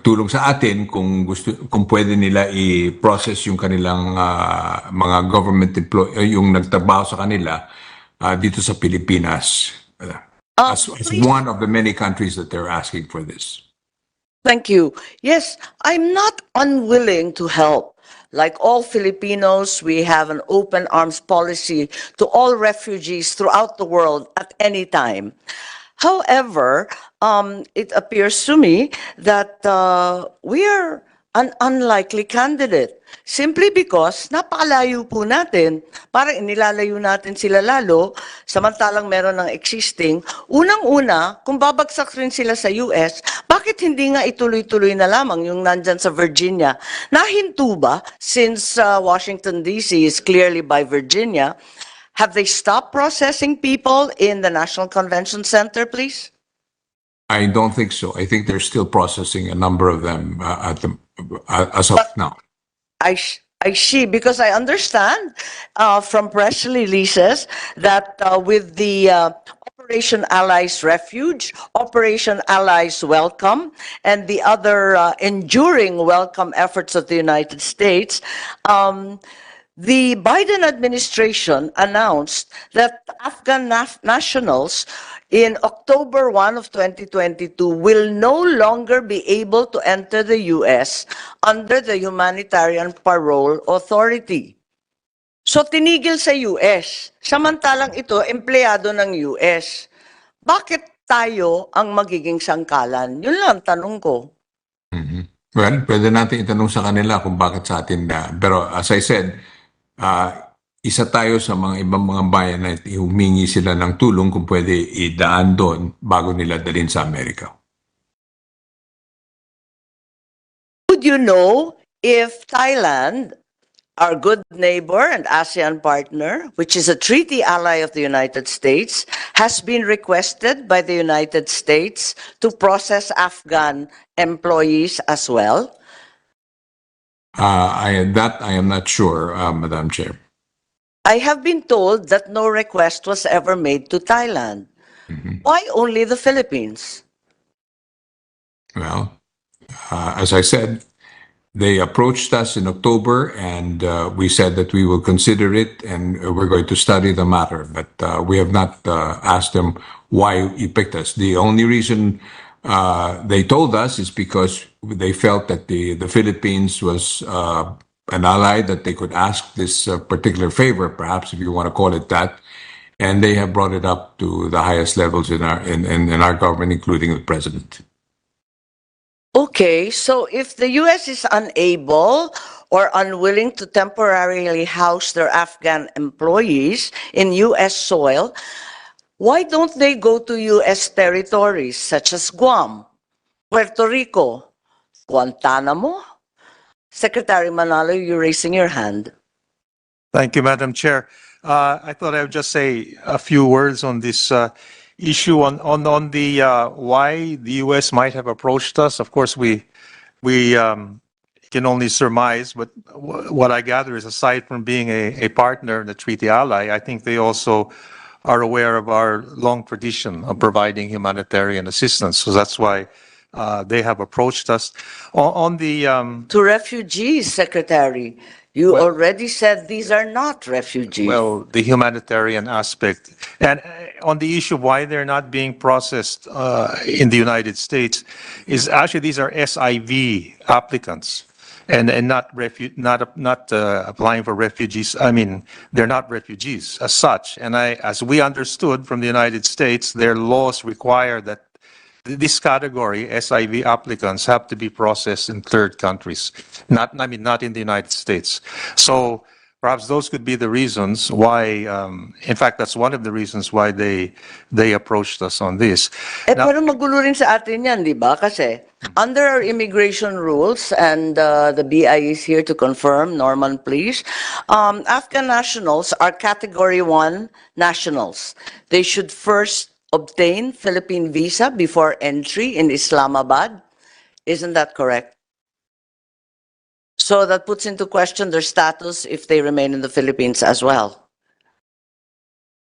[SPEAKER 2] tulong sa atin kung pwede nila i-process yung kanilang mga government employee, yung nagtrabaho sa kanila dito sa Pilipinas. As one of the many countries that they're asking for this.
[SPEAKER 1] Thank you. Yes, I'm not unwilling to help. Like all Filipinos, we have an open arms policy to all refugees throughout the world at any time. However, it appears to me that we are an unlikely candidate simply because napakalayo po natin. Parang inilalayo natin sila lalo, samantalang meron ng existing. Unang-una, kung babagsak rin sila sa US, bakit hindi nga ituloy-tuloy na lamang yung nandyan sa Virginia? Nahinto ba, since Washington DC is clearly by Virginia, have they stopped processing people in the National Convention Center, please?
[SPEAKER 2] I don't think so. I think they're still processing a number of them as of now.
[SPEAKER 1] I see, because I understand from press releases that with the Operation Allies Refuge, Operation Allies Welcome, and the other enduring welcome efforts of the United States, the Biden administration announced that Afghan nationals in October 1 of 2022 will no longer be able to enter the U.S. under the Humanitarian Parole Authority. So tinigil sa US, samantalang ito empleyado ng US. Bakit tayo ang magiging sangkalan? Yun lang tanong ko.
[SPEAKER 2] Well, pwede natin itanong sa kanila kung bakit sa atin na. Pero as I said, isa tayo sa mga ibang mga bayan na humingi sila ng tulong kung pwede idaan doon bago nila dalhin sa Amerika.
[SPEAKER 1] Would you know if Thailand, our good neighbor and ASEAN partner, which is a treaty ally of the United States, has been requested by the United States to process Afghan employees as well?
[SPEAKER 2] I am not sure, Madam Chair.
[SPEAKER 1] I have been told that no request was ever made to Thailand. Why only the Philippines?
[SPEAKER 2] Well, as I said, they approached us in October and we said that we will consider it and we're going to study the matter. But we have not asked them why he picked us. The only reason they told us is because they felt that the Philippines was an ally that they could ask this particular favor, perhaps if you want to call it that. And they have brought it up to the highest levels in our government, including the president.
[SPEAKER 1] Okay, so if the U.S. is unable or unwilling to temporarily house their Afghan employees in U.S. soil, why don't they go to U.S. territories such as Guam, Puerto Rico, Guantanamo? Secretary Manalo, you're raising your hand.
[SPEAKER 3] Thank you, Madam Chair. I thought I would just say a few words on this issue on the why the U.S. might have approached us. Of course, we can only surmise, but what I gather is aside from being a partner and a treaty ally, I think they also are aware of our long tradition of providing humanitarian assistance. So that's why they have approached us. On the
[SPEAKER 1] To refugees, Secretary, you already said these are not refugees.
[SPEAKER 3] well, the humanitarian aspect. And on the issue of why they're not being processed in the United States, is actually these are SIV applicants and not applying for refugees. I mean, they're not refugees as such. And as we understood from the United States, their laws require that this category, SIV applicants, have to be processed in third countries, not in the United States. So perhaps those could be the reasons why, in fact, that's one of the reasons why they approached us on this.
[SPEAKER 1] Pero magulo rin sa atin yan, di ba? Kasi under our immigration rules, and the BI is here to confirm, Norman, please, Afghan nationals are Category 1 nationals. They should first obtain Philippine visa before entry in Islamabad. Isn't that correct? So that puts into question their status if they remain in the Philippines as well.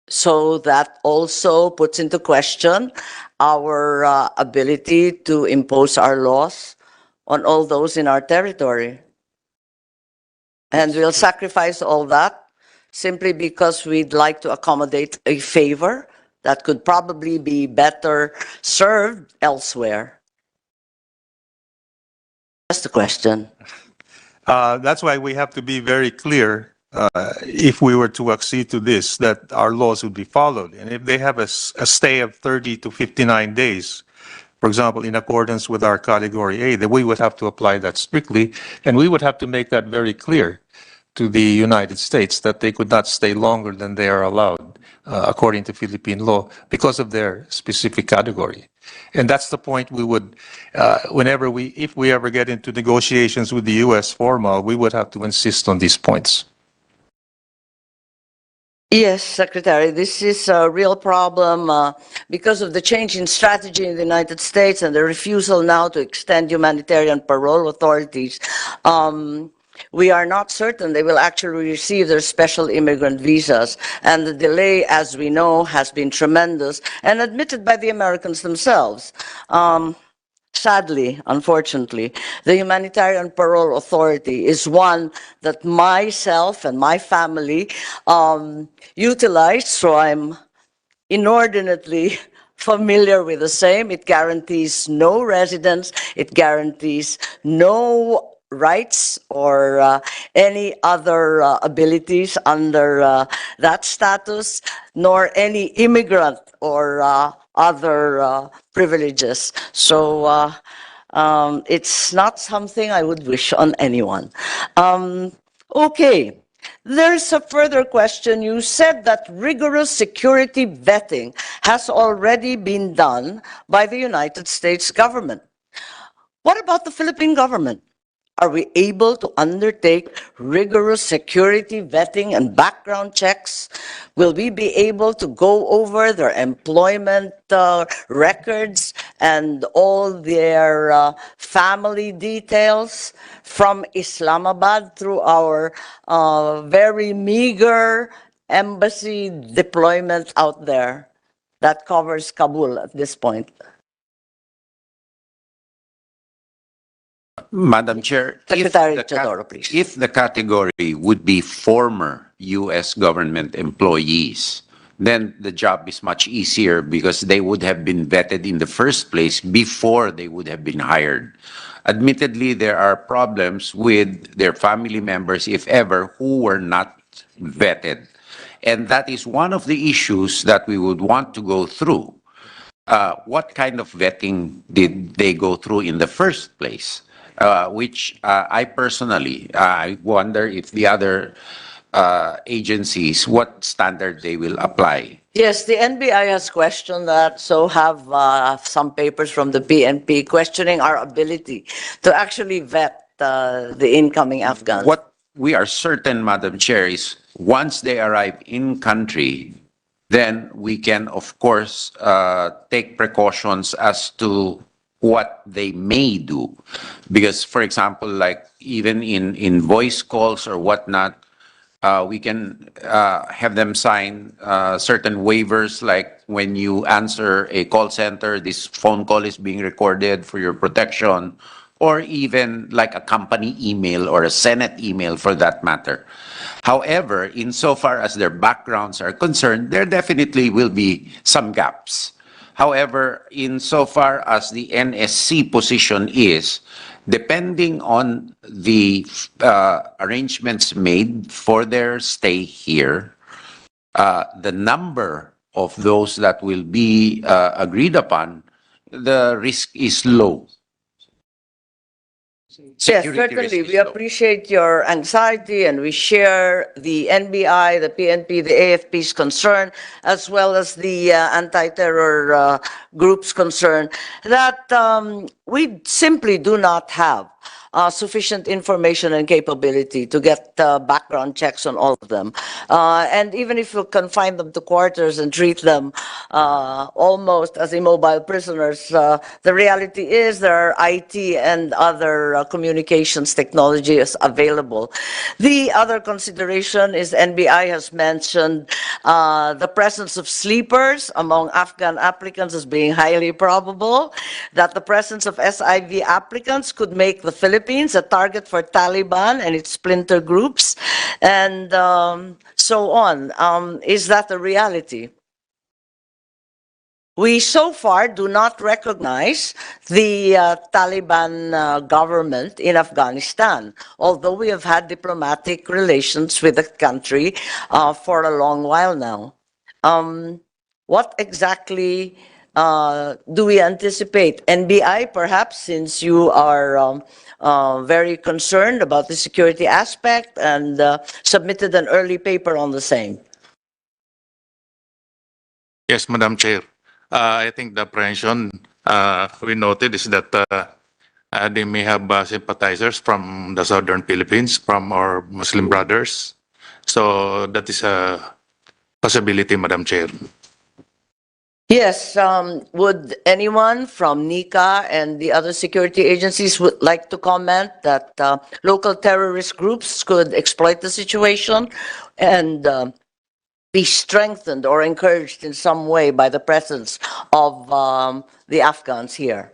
[SPEAKER 1] So that also puts into question our ability to impose our laws on all those in our territory. And we'll sacrifice all that simply because we'd like to accommodate a favor that could probably be better served elsewhere. Just a question.
[SPEAKER 3] That's why we have to be very clear, if we were to accede to this, that our laws would be followed. And if they have a stay of 30 to 59 days, for example, in accordance with our Category A, then we would have to apply that strictly, and we would have to make that very clear to the United States that they could not stay longer than they are allowed, according to Philippine law, because of their specific category. And that's the point we would, if we ever get into negotiations with the U.S. formal, we would have to insist on these points.
[SPEAKER 1] Yes, Secretary, this is a real problem because of the change in strategy in the United States and the refusal now to extend humanitarian parole authorities. We are not certain they will actually receive their special immigrant visas. And the delay, as we know, has been tremendous and admitted by the Americans themselves. Sadly, unfortunately, the Humanitarian Parole Authority is one that myself and my family utilize, so I'm inordinately familiar with the same. It guarantees no residence, it guarantees no rights or any other abilities under that status, nor any immigrant or other privileges. So it's not something I would wish on anyone. Okay. There's a further question. You said that rigorous security vetting has already been done by the United States government. What about the Philippine government? Are we able to undertake rigorous security vetting and background checks? Will we be able to go over their employment records and all their family details from Islamabad through our very meager embassy deployment out there that covers Kabul at this point?
[SPEAKER 4] Madam Chair,
[SPEAKER 1] Secretary Teodoro, please.
[SPEAKER 4] if the category would be former U.S. government employees, then the job is much easier because they would have been vetted in the first place before they would have been hired. Admittedly, there are problems with their family members, if ever, who were not vetted. And that is one of the issues that we would want to go through. What kind of vetting did they go through in the first place? Which I personally, I wonder if the other agencies, what standard they will apply.
[SPEAKER 1] Yes, the NBI has questioned that, so have some papers from the PNP questioning our ability to actually vet the incoming Afghans.
[SPEAKER 4] What we are certain, Madam Chair, is once they arrive in country, then we can, of course, take precautions as to what they may do. Because, for example, like even in voice calls or whatnot, we can have them sign certain waivers, like when you answer a call center, this phone call is being recorded for your protection, or even like a company email or a Senate email for that matter. However, insofar as their backgrounds are concerned, there definitely will be some gaps. However, insofar as the NSC position is, depending on the arrangements made for their stay here, the number of those that will be agreed upon, the risk is low.
[SPEAKER 1] Yes,
[SPEAKER 4] Security
[SPEAKER 1] certainly.
[SPEAKER 4] risk is
[SPEAKER 1] We
[SPEAKER 4] low.
[SPEAKER 1] appreciate your anxiety and we share the NBI, the PNP, the AFP's concern, as well as the anti-terror group's concern that we simply do not have sufficient information and capability to get background checks on all of them. And even if you confine them to quarters and treat them almost as immobile prisoners, the reality is there are IT and other communications technologies available. The other consideration is NBI has mentioned the presence of sleepers among Afghan applicants as being highly probable, that the presence of SIV applicants could make the Philippines a target for Taliban and its splinter groups, and so on. Is that a reality? We so far do not recognize the Taliban government in Afghanistan, although we have had diplomatic relations with the country for a long while now. What exactly do we anticipate? NBI, perhaps, since you are very concerned about the security aspect and submitted an early paper on the same.
[SPEAKER 10] Yes, Madam Chair. I think the apprehension we noted is that they may have sympathizers from the southern Philippines, from our Muslim brothers. So that is a possibility, Madam Chair.
[SPEAKER 1] Yes, would anyone from NICA and the other security agencies would like to comment that local terrorist groups could exploit the situation and be strengthened or encouraged in some way by the presence of the Afghans here?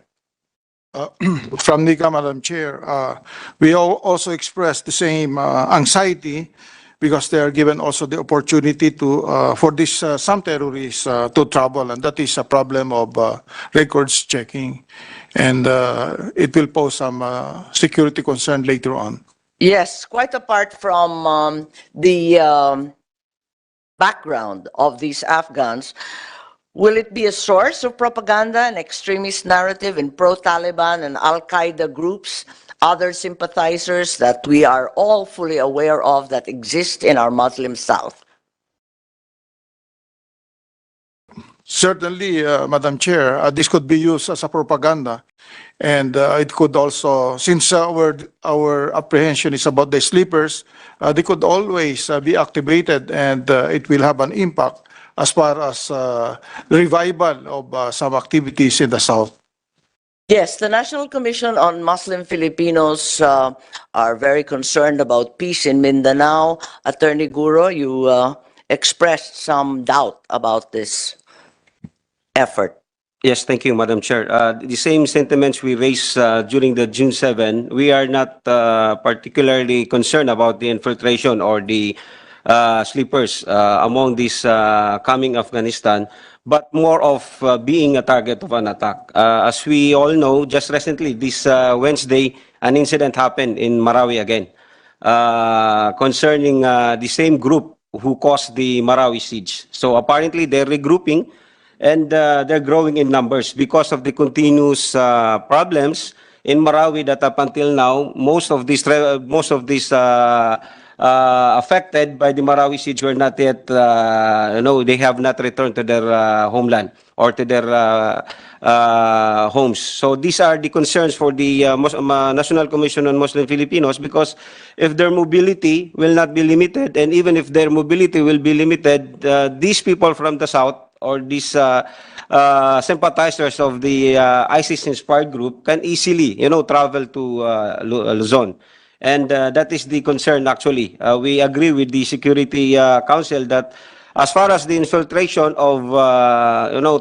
[SPEAKER 6] From NICA, Madam Chair, we also express the same anxiety because they are given also the opportunity to for this some terrorists to travel, and that is a problem of records checking, and it will pose some security concern later on.
[SPEAKER 1] Yes, quite apart from the background of these Afghans, will it be a source of propaganda and extremist narrative in pro-Taliban and Al-Qaeda groups, other sympathizers that we are all fully aware of that exist in our Muslim South?
[SPEAKER 6] Certainly, Madam Chair, this could be used as a propaganda, and it could also, since our apprehension is about the sleepers, they could always be activated, and it will have an impact as far as the revival of some activities in the South.
[SPEAKER 1] Yes, the National Commission on Muslim Filipinos are very concerned about peace in Mindanao. Attorney Guro, you expressed some doubt about this effort.
[SPEAKER 8] Yes, thank you, Madam Chair. The same sentiments we raised during the June 7, we are not particularly concerned about the infiltration or the sleepers among these coming Afghanistan, but more of being a target of an attack. As we all know, just recently, this Wednesday, an incident happened in Marawi again concerning the same group who caused the Marawi siege. So apparently they're regrouping and they're growing in numbers because of the continuous problems in Marawi that up until now, most of these affected by the Marawi siege were not yet, they have not returned to their homeland or to their homes. So these are the concerns for the National Commission on Muslim Filipinos, because if their mobility will not be limited, and even if their mobility will be limited, these people from the south or these sympathizers of the ISIS-inspired group can easily, travel to Luzon. And that is the concern, actually. We agree with the Security Council that as far as the infiltration of,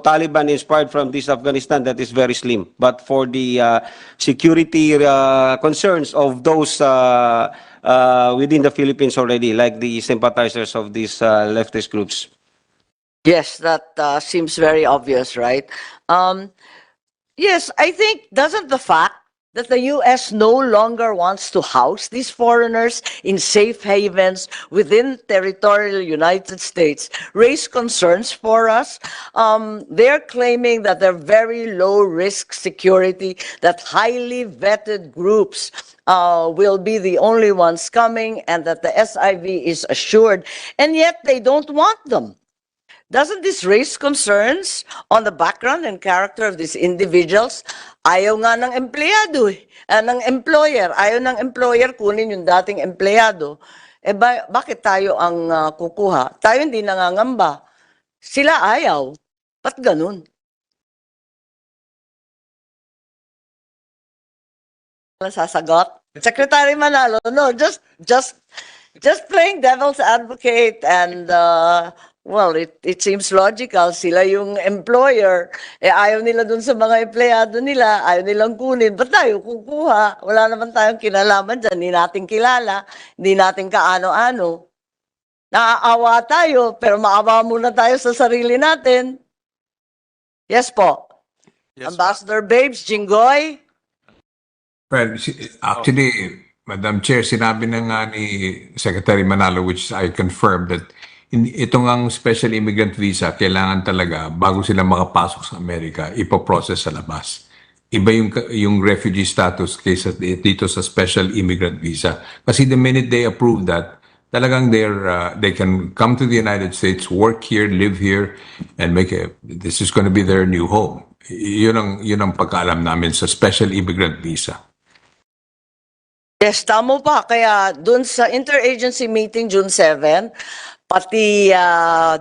[SPEAKER 8] Taliban inspired from this Afghanistan, that is very slim. But for the security concerns of those within the Philippines already, like the sympathizers of these leftist groups?
[SPEAKER 1] Yes, that seems very obvious, right? Yes, I think doesn't the fact that the U.S. no longer wants to house these foreigners in safe havens within territorial United States raise concerns for us? They're claiming that they're very low risk security, that highly vetted groups will be the only ones coming, and that the SIV is assured, and yet they don't want them. Doesn't this raise concerns on the background and character of these individuals? Ayaw nga ng empleyado ng employer. Ayaw ng employer kunin yung dating empleyado. Bakit tayo ang kukuha? Tayo hindi nangangamba. Sila ayaw. Ba't ganun? Sasagot? Secretary Manalo, no, just playing devil's advocate, and well, it seems logical. Sila yung employer, ayaw nila dun sa mga empleyado nila, ayaw nilang kunin. Ba't tayo kukuha? Wala naman tayong kinalaman dyan, hindi natin kilala, hindi natin kaano-ano. Naaawa tayo, pero maawa muna tayo sa sarili natin. Yes po.
[SPEAKER 3] Yes,
[SPEAKER 1] Ambassador Babes, Jinggoy.
[SPEAKER 2] Well, actually, Madam Chair, sinabi na nga ni Secretary Manalo, which I confirmed, that itong ang special immigrant visa, kailangan talaga, bago sila makapasok sa Amerika, ipoprocess sa labas. Iba yung refugee status kaysa dito sa special immigrant visa. Kasi the minute they approve that, talagang they can come to the United States, work here, live here, and this is going to be their new home. Yun ang pagkaalam namin sa special immigrant visa.
[SPEAKER 1] Yes, tama pa. Kaya dun sa interagency meeting June 7, pati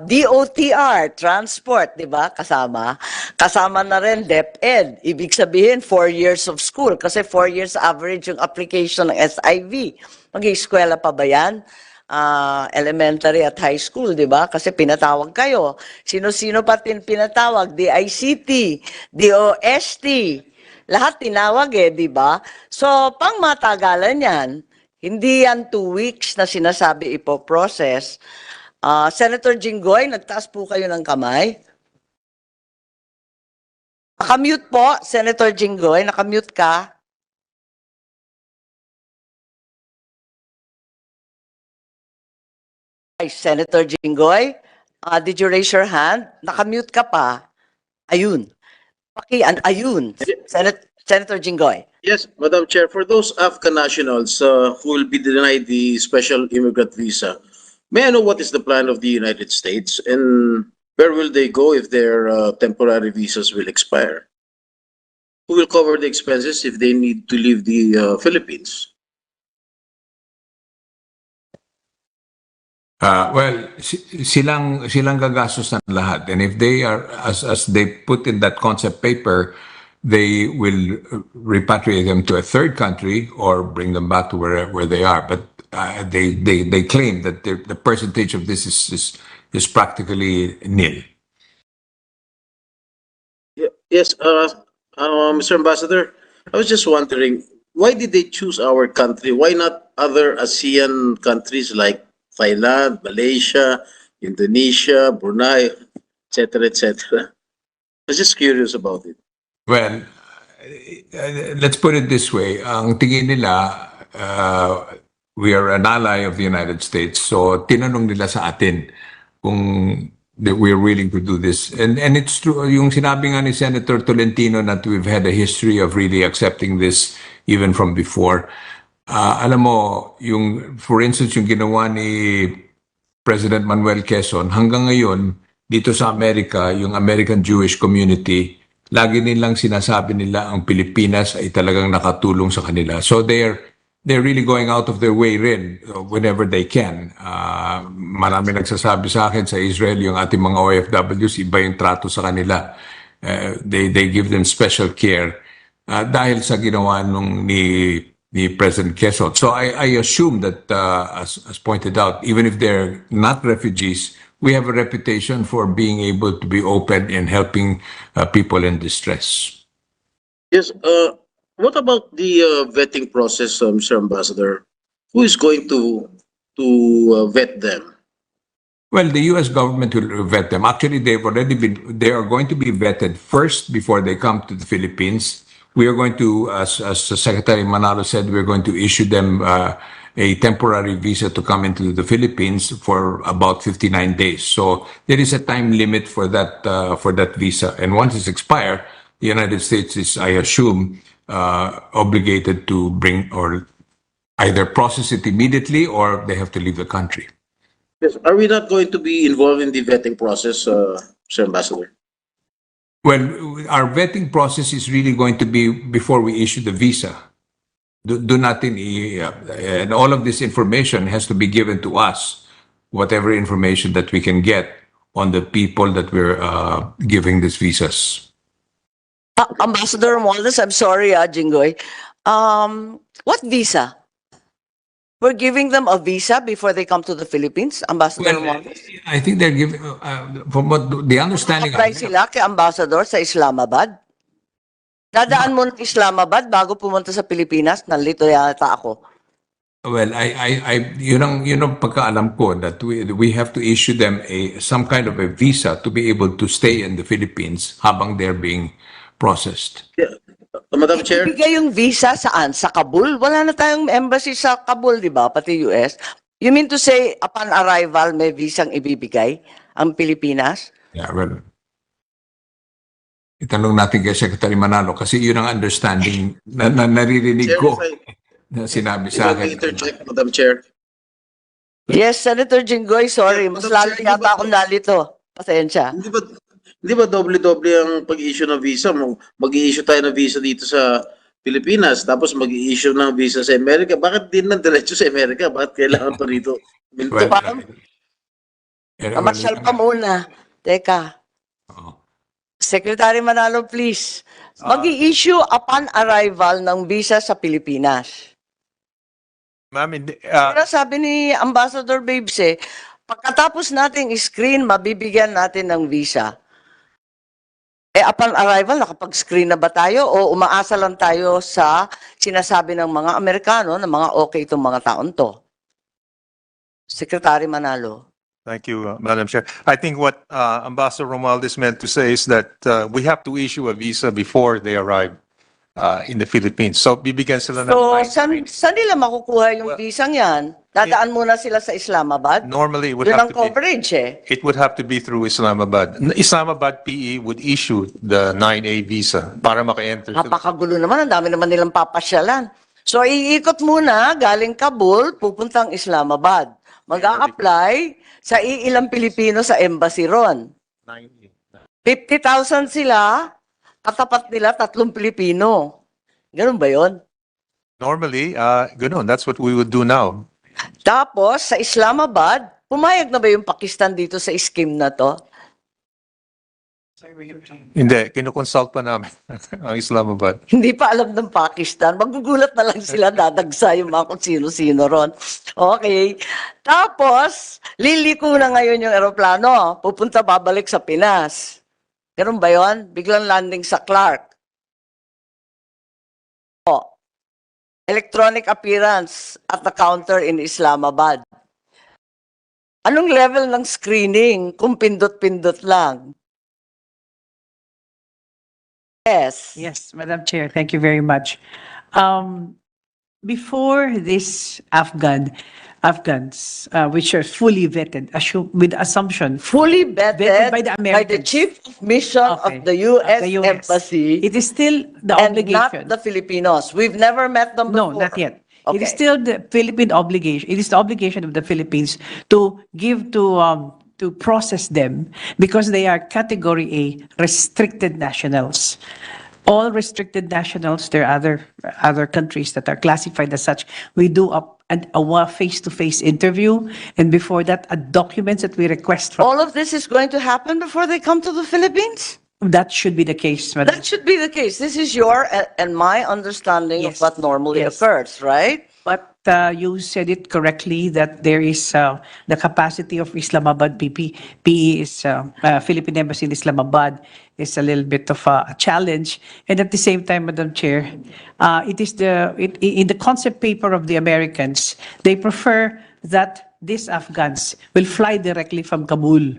[SPEAKER 1] DOTR, transport, di ba, kasama. Kasama na rin DepEd. Ibig sabihin, 4 years of school. Kasi 4 years average yung application ng SIV. Mag-eskwela pa ba yan? Elementary at high school, di ba? Kasi pinatawag kayo. Sino-sino pa pinatawag? DICT, DOST. Lahat tinawag di ba? So, pang matagalan yan, hindi yan 2 weeks na sinasabi ipoprocess. Senator Jinggoy, nagtaas po kayo ng kamay. Nakamute po, Senator Jinggoy, nakamute ka. Ay, Senator Jinggoy, did you raise your hand? Nakamute ka pa. Ayun. Ayun. Senator Jinggoy.
[SPEAKER 16] Yes, Madam Chair, for those Afghan nationals who will be denied the special immigrant visa, may I know what is the plan of the United States and where will they go if their temporary visas will expire? Who will cover the expenses if they need to leave the Philippines?
[SPEAKER 2] Well, silang gagastos ng lahat, and if they are, as they put in that concept paper, they will repatriate them to a third country or bring them back to where they are. But they claim that the percentage of this is practically nil.
[SPEAKER 16] Yes, Mr. Ambassador, I was just wondering, why did they choose our country? Why not other ASEAN countries like Thailand, Malaysia, Indonesia, Brunei, etc., etc.? I was just curious about it.
[SPEAKER 2] Well, let's put it this way. Ang tingin nila, we are an ally of the United States. So tinanong nila sa atin kung that we're willing to do this. And it's true, yung sinabi nga ni Senator Tolentino that we've had a history of really accepting this even from before. Alam mo, for instance, yung ginawa ni President Manuel Quezon, hanggang ngayon, dito sa Amerika, yung American Jewish community, lagi nilang sinasabi nila ang Pilipinas ay talagang nakatulong sa kanila. So they're really going out of their way rin whenever they can. Marami nagsasabi sa akin sa Israel, yung ating mga OFWs, iba yung trato sa kanila. They give them special care dahil sa ginawa ni President Quezon. So I assume that, as pointed out, even if they're not refugees, we have a reputation for being able to be open in helping people in distress.
[SPEAKER 16] Yes, what about the vetting process, Mr. Ambassador, who is going to vet them?
[SPEAKER 2] Well, the U.S. government will vet them. Actually, they are going to be vetted first before they come to the Philippines. We are going to, as Secretary Manalo said, we're going to issue them a temporary visa to come into the Philippines for about 59 days. So there is a time limit for that visa. And once it's expired, the United States is, I assume, obligated to bring or either process it immediately or they have to leave the country.
[SPEAKER 16] Yes. Are we not going to be involved in the vetting process, Sir Ambassador?
[SPEAKER 2] Well, our vetting process is really going to be before we issue the visa. Do nothing, and all of this information has to be given to us, whatever information that we can get on the people that we're giving these visas.
[SPEAKER 1] Ambassador Romualdez, I'm sorry, Jinggoy. What visa? We're giving them a visa before they come to the Philippines, Ambassador Romualdez?
[SPEAKER 2] I think they're giving, from what the understanding I
[SPEAKER 1] Apply
[SPEAKER 2] have,
[SPEAKER 1] sila kay Ambassador sa Islamabad? Dadaan mo ng Islamabad bago pumunta sa Pilipinas? Nalito yata ako.
[SPEAKER 2] well, yun ang pagkaalam ko that we have to issue them some kind of a visa to be able to stay in the Philippines habang they're being processed.
[SPEAKER 16] Yeah. Madam Chair?
[SPEAKER 1] Ibigay yung visa saan? Sa Kabul? Wala na tayong embassy sa Kabul, di ba? Pati US. You mean to say, upon arrival, may visang ibibigay ang Pilipinas?
[SPEAKER 2] Yeah, well, itanong natin kay Secretary Manalo kasi yun ang understanding na naririnig ko na sinabi sa akin.
[SPEAKER 16] Interject, Madam Chair.
[SPEAKER 1] Yes, Senator Jinggoy, sorry. Mas lalo yata akong nalito. Pasensya.
[SPEAKER 16] Hindi ba doble-doble ang pag-issue ng visa? Mag-i-issue tayo ng visa dito sa Pilipinas, tapos mag-i-issue ng visa sa Amerika. Bakit din na diretso sa Amerika? Bakit kailangan pa rito?
[SPEAKER 2] Well,
[SPEAKER 1] Mamasyal pa muna. Teka. Secretary Manalo, please. Mag-i-issue upon arrival ng visa sa Pilipinas.
[SPEAKER 3] Ma'am,
[SPEAKER 1] Pero sabi ni Ambassador Babes pagkatapos nating screen, mabibigyan natin ng visa. Upon arrival, nakapag-screen na ba tayo o umaasa lang tayo sa sinasabi ng mga Amerikano na mga okay itong mga taon to? Secretary Manalo.
[SPEAKER 3] Thank you, Madam Chair. I think what Ambassador Romualdez meant to say is that we have to issue a visa before they arrive in the Philippines. So, bibigyan sila ng
[SPEAKER 1] So, saan nila makukuha yung visang yan? Dadaan muna sila sa Islamabad?
[SPEAKER 3] Normally, it would
[SPEAKER 1] Yun
[SPEAKER 3] have
[SPEAKER 1] ang
[SPEAKER 3] to be,
[SPEAKER 1] coverage
[SPEAKER 3] it would have to be through Islamabad. Islamabad PE would issue the 9A visa para maka-enter sila.
[SPEAKER 1] Napakagulo naman. Ang dami naman nilang papasyalan. So, iikot muna galing Kabul, pupuntang Islamabad. Mag-a-apply sa iilang Pilipino sa embassy ron. 50,000 sila, katapat nila 3 Pilipino. Ganun ba yon?
[SPEAKER 3] Normally, ganun. That's what we would do now.
[SPEAKER 1] Tapos, sa Islamabad, pumayag na ba yung Pakistan dito sa scheme na to?
[SPEAKER 3] Hindi, kinukonsult pa namin ang Islamabad.
[SPEAKER 1] Hindi pa alam ng Pakistan. Magugulat na lang sila, dadagsa yung mga kung sino-sino ron. Okay. Tapos, liliko na ngayon yung eroplano. Pupunta, babalik sa Pinas. Ganun ba yun? Biglang landing sa Clark. Electronic appearance at the counter in Islamabad. Anong level ng screening kung pindot-pindot lang? Yes.
[SPEAKER 17] Yes, Madam Chair, thank you very much. Before this Afghans, which are fully vetted, with assumption,
[SPEAKER 1] fully vetted
[SPEAKER 17] by the
[SPEAKER 1] by the
[SPEAKER 17] Americans,
[SPEAKER 1] chief of mission
[SPEAKER 17] Okay.
[SPEAKER 1] of the U.S.
[SPEAKER 17] Of the US.
[SPEAKER 1] Embassy
[SPEAKER 17] it is still the
[SPEAKER 1] and
[SPEAKER 17] obligation.
[SPEAKER 1] not the Filipinos. We've never met them
[SPEAKER 17] No,
[SPEAKER 1] before.
[SPEAKER 17] not yet.
[SPEAKER 1] Okay.
[SPEAKER 17] It is still the Philippine obligation. It is the obligation of the Philippines to give to process them because they are Category A restricted nationals. All restricted nationals, there are other countries that are classified as such. We do a face-to-face interview, and before that, documents that we request from.
[SPEAKER 1] All of this is going to happen before they come to the Philippines?
[SPEAKER 17] That should be the case, Madam.
[SPEAKER 1] That should be the case. This is your and my understanding
[SPEAKER 17] Yes.
[SPEAKER 1] of what normally
[SPEAKER 17] Yes.
[SPEAKER 1] occurs, right?
[SPEAKER 17] But you said it correctly that there is the capacity of Islamabad PE is Philippine Embassy in Islamabad is a little bit of a challenge. And at the same time, Madam Chair, it is in the concept paper of the Americans, they prefer that these Afghans will fly directly from Kabul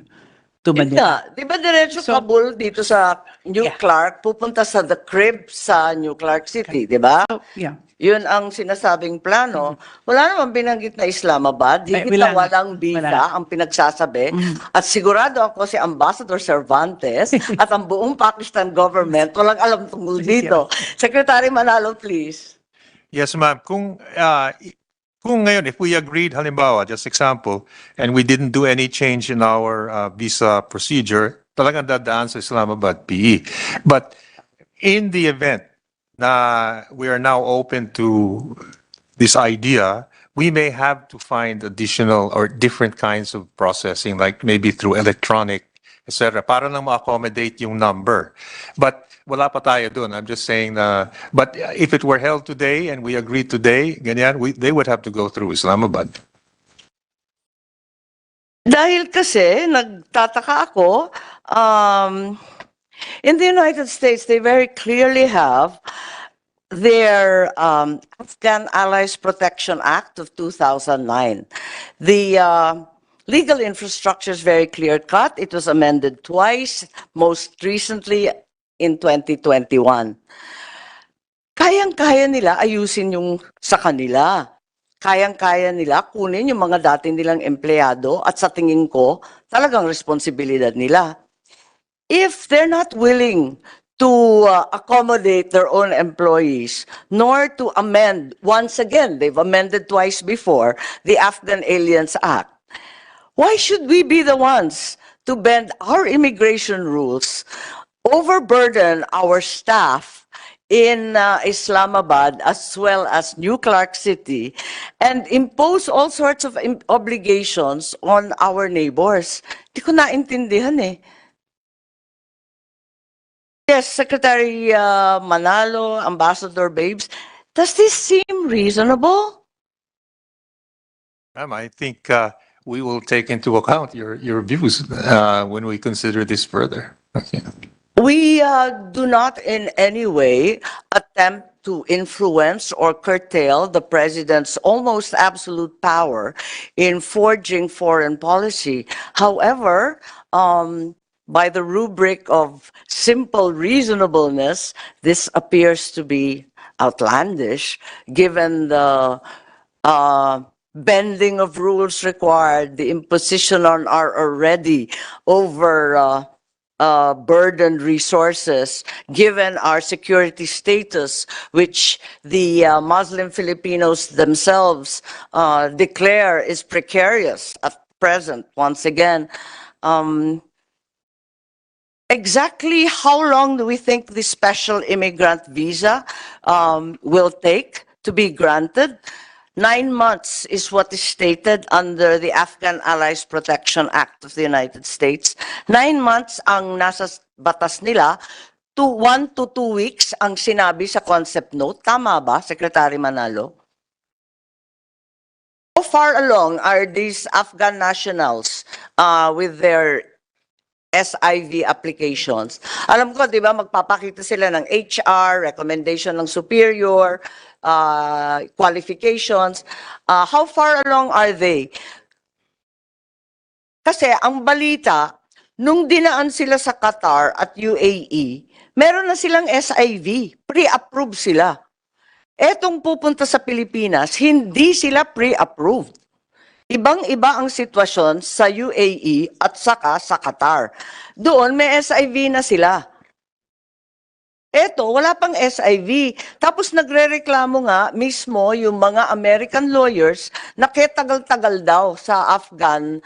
[SPEAKER 17] to
[SPEAKER 1] Yun
[SPEAKER 17] Manila.
[SPEAKER 1] nga, di ba diretso
[SPEAKER 17] So-
[SPEAKER 1] Kabul dito sa New
[SPEAKER 17] Yeah.
[SPEAKER 1] Clark, pupunta sa The Crib sa New Clark City, di ba?
[SPEAKER 17] So, yeah.
[SPEAKER 1] Yun ang sinasabing plano. Wala namang binanggit na Islamabad, higit
[SPEAKER 17] wala
[SPEAKER 1] na
[SPEAKER 17] nga.
[SPEAKER 1] walang visa
[SPEAKER 17] Wala.
[SPEAKER 1] ang pinagsasabi. At sigurado ako si Ambassador Cervantes at ang buong Pakistan government walang alam tungkol dito. Secretary Manalo, please.
[SPEAKER 3] Yes, ma'am. Kung ngayon, if we agreed, halimbawa, just example, and we didn't do any change in our visa procedure, talagang dadaan sa Islamabad PE. But in the event na we are now open to this idea, we may have to find additional or different kinds of processing, like maybe through electronic, etc., para lang ma-accommodate yung number. But wala pa tayo dun. I'm just saying na, but if it were held today and we agreed today, ganyan, they would have to go through Islamabad.
[SPEAKER 1] Dahil kasi, nagtataka ako, in the United States, they very clearly have their Afghan Allies Protection Act of 2009. The legal infrastructure is very clear-cut. It was amended twice, most recently in 2021. Kayang-kaya nila ayusin yung sa kanila. Kayang-kaya nila kunin yung mga dati nilang empleyado at sa tingin ko, talagang responsibilidad nila. If they're not willing to accommodate their own employees, nor to amend, once again, they've amended twice before, the Afghan Aliens Act, why should we be the ones to bend our immigration rules, overburden our staff in Islamabad as well as New Clark City, and impose all sorts of obligations on our neighbors? Di ko naintindihan eh. Yes, Secretary Manalo, Ambassador Babes, does this seem reasonable?
[SPEAKER 3] Ma'am, I think we will take into account your views when we consider this further. Okay.
[SPEAKER 1] We do not in any way attempt to influence or curtail the president's almost absolute power in forging foreign policy. However, by the rubric of simple reasonableness, this appears to be outlandish, given the bending of rules required, the imposition on our already burdened resources, given our security status, which the Muslim Filipinos themselves declare is precarious at present. Once again, exactly how long do we think the special immigrant visa will take to be granted? 9 months is what is stated under the Afghan Allies Protection Act of the United States. 9 months ang nasa batas nila, 1 to 2 weeks ang sinabi sa concept note. Tama ba, Secretary Manalo? How far along are these Afghan nationals with their SIV applications? Alam ko, di ba, magpapakita sila ng HR, recommendation ng superior, qualifications. How far along are they? Kasi ang balita, nung dinaan sila sa Qatar at UAE, meron na silang SIV, pre-approved sila. Etong pupunta sa Pilipinas, hindi sila pre-approved. Ibang-iba ang sitwasyon sa UAE at saka sa Qatar. Doon may SIV na sila. Eto, wala pang SIV. Tapos nagrereklamo nga mismo yung mga American lawyers na ketagal-tagal daw sa Afghan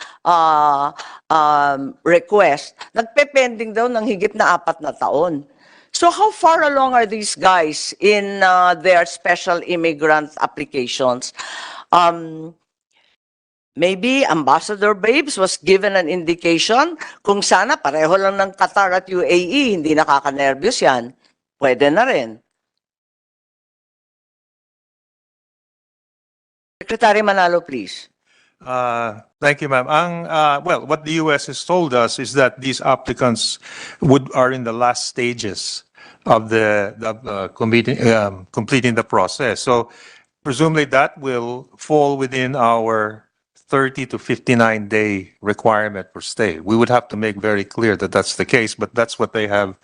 [SPEAKER 1] request. Nagpe-pending daw ng higit na 4 na taon. So how far along are these guys in their special immigrant applications? Maybe Ambassador Babes was given an indication kung sana pareho lang ng Qatar at UAE, hindi nakaka-nervyos yan. Pwede na rin. Secretary Manalo, please.
[SPEAKER 3] Thank you, ma'am. Well, what the U.S. has told us is that these applicants are in the last stages of completing the process. So presumably that will fall within our 30 to 59-day requirement for stay. We would have to make very clear that that's the case, but that's what they have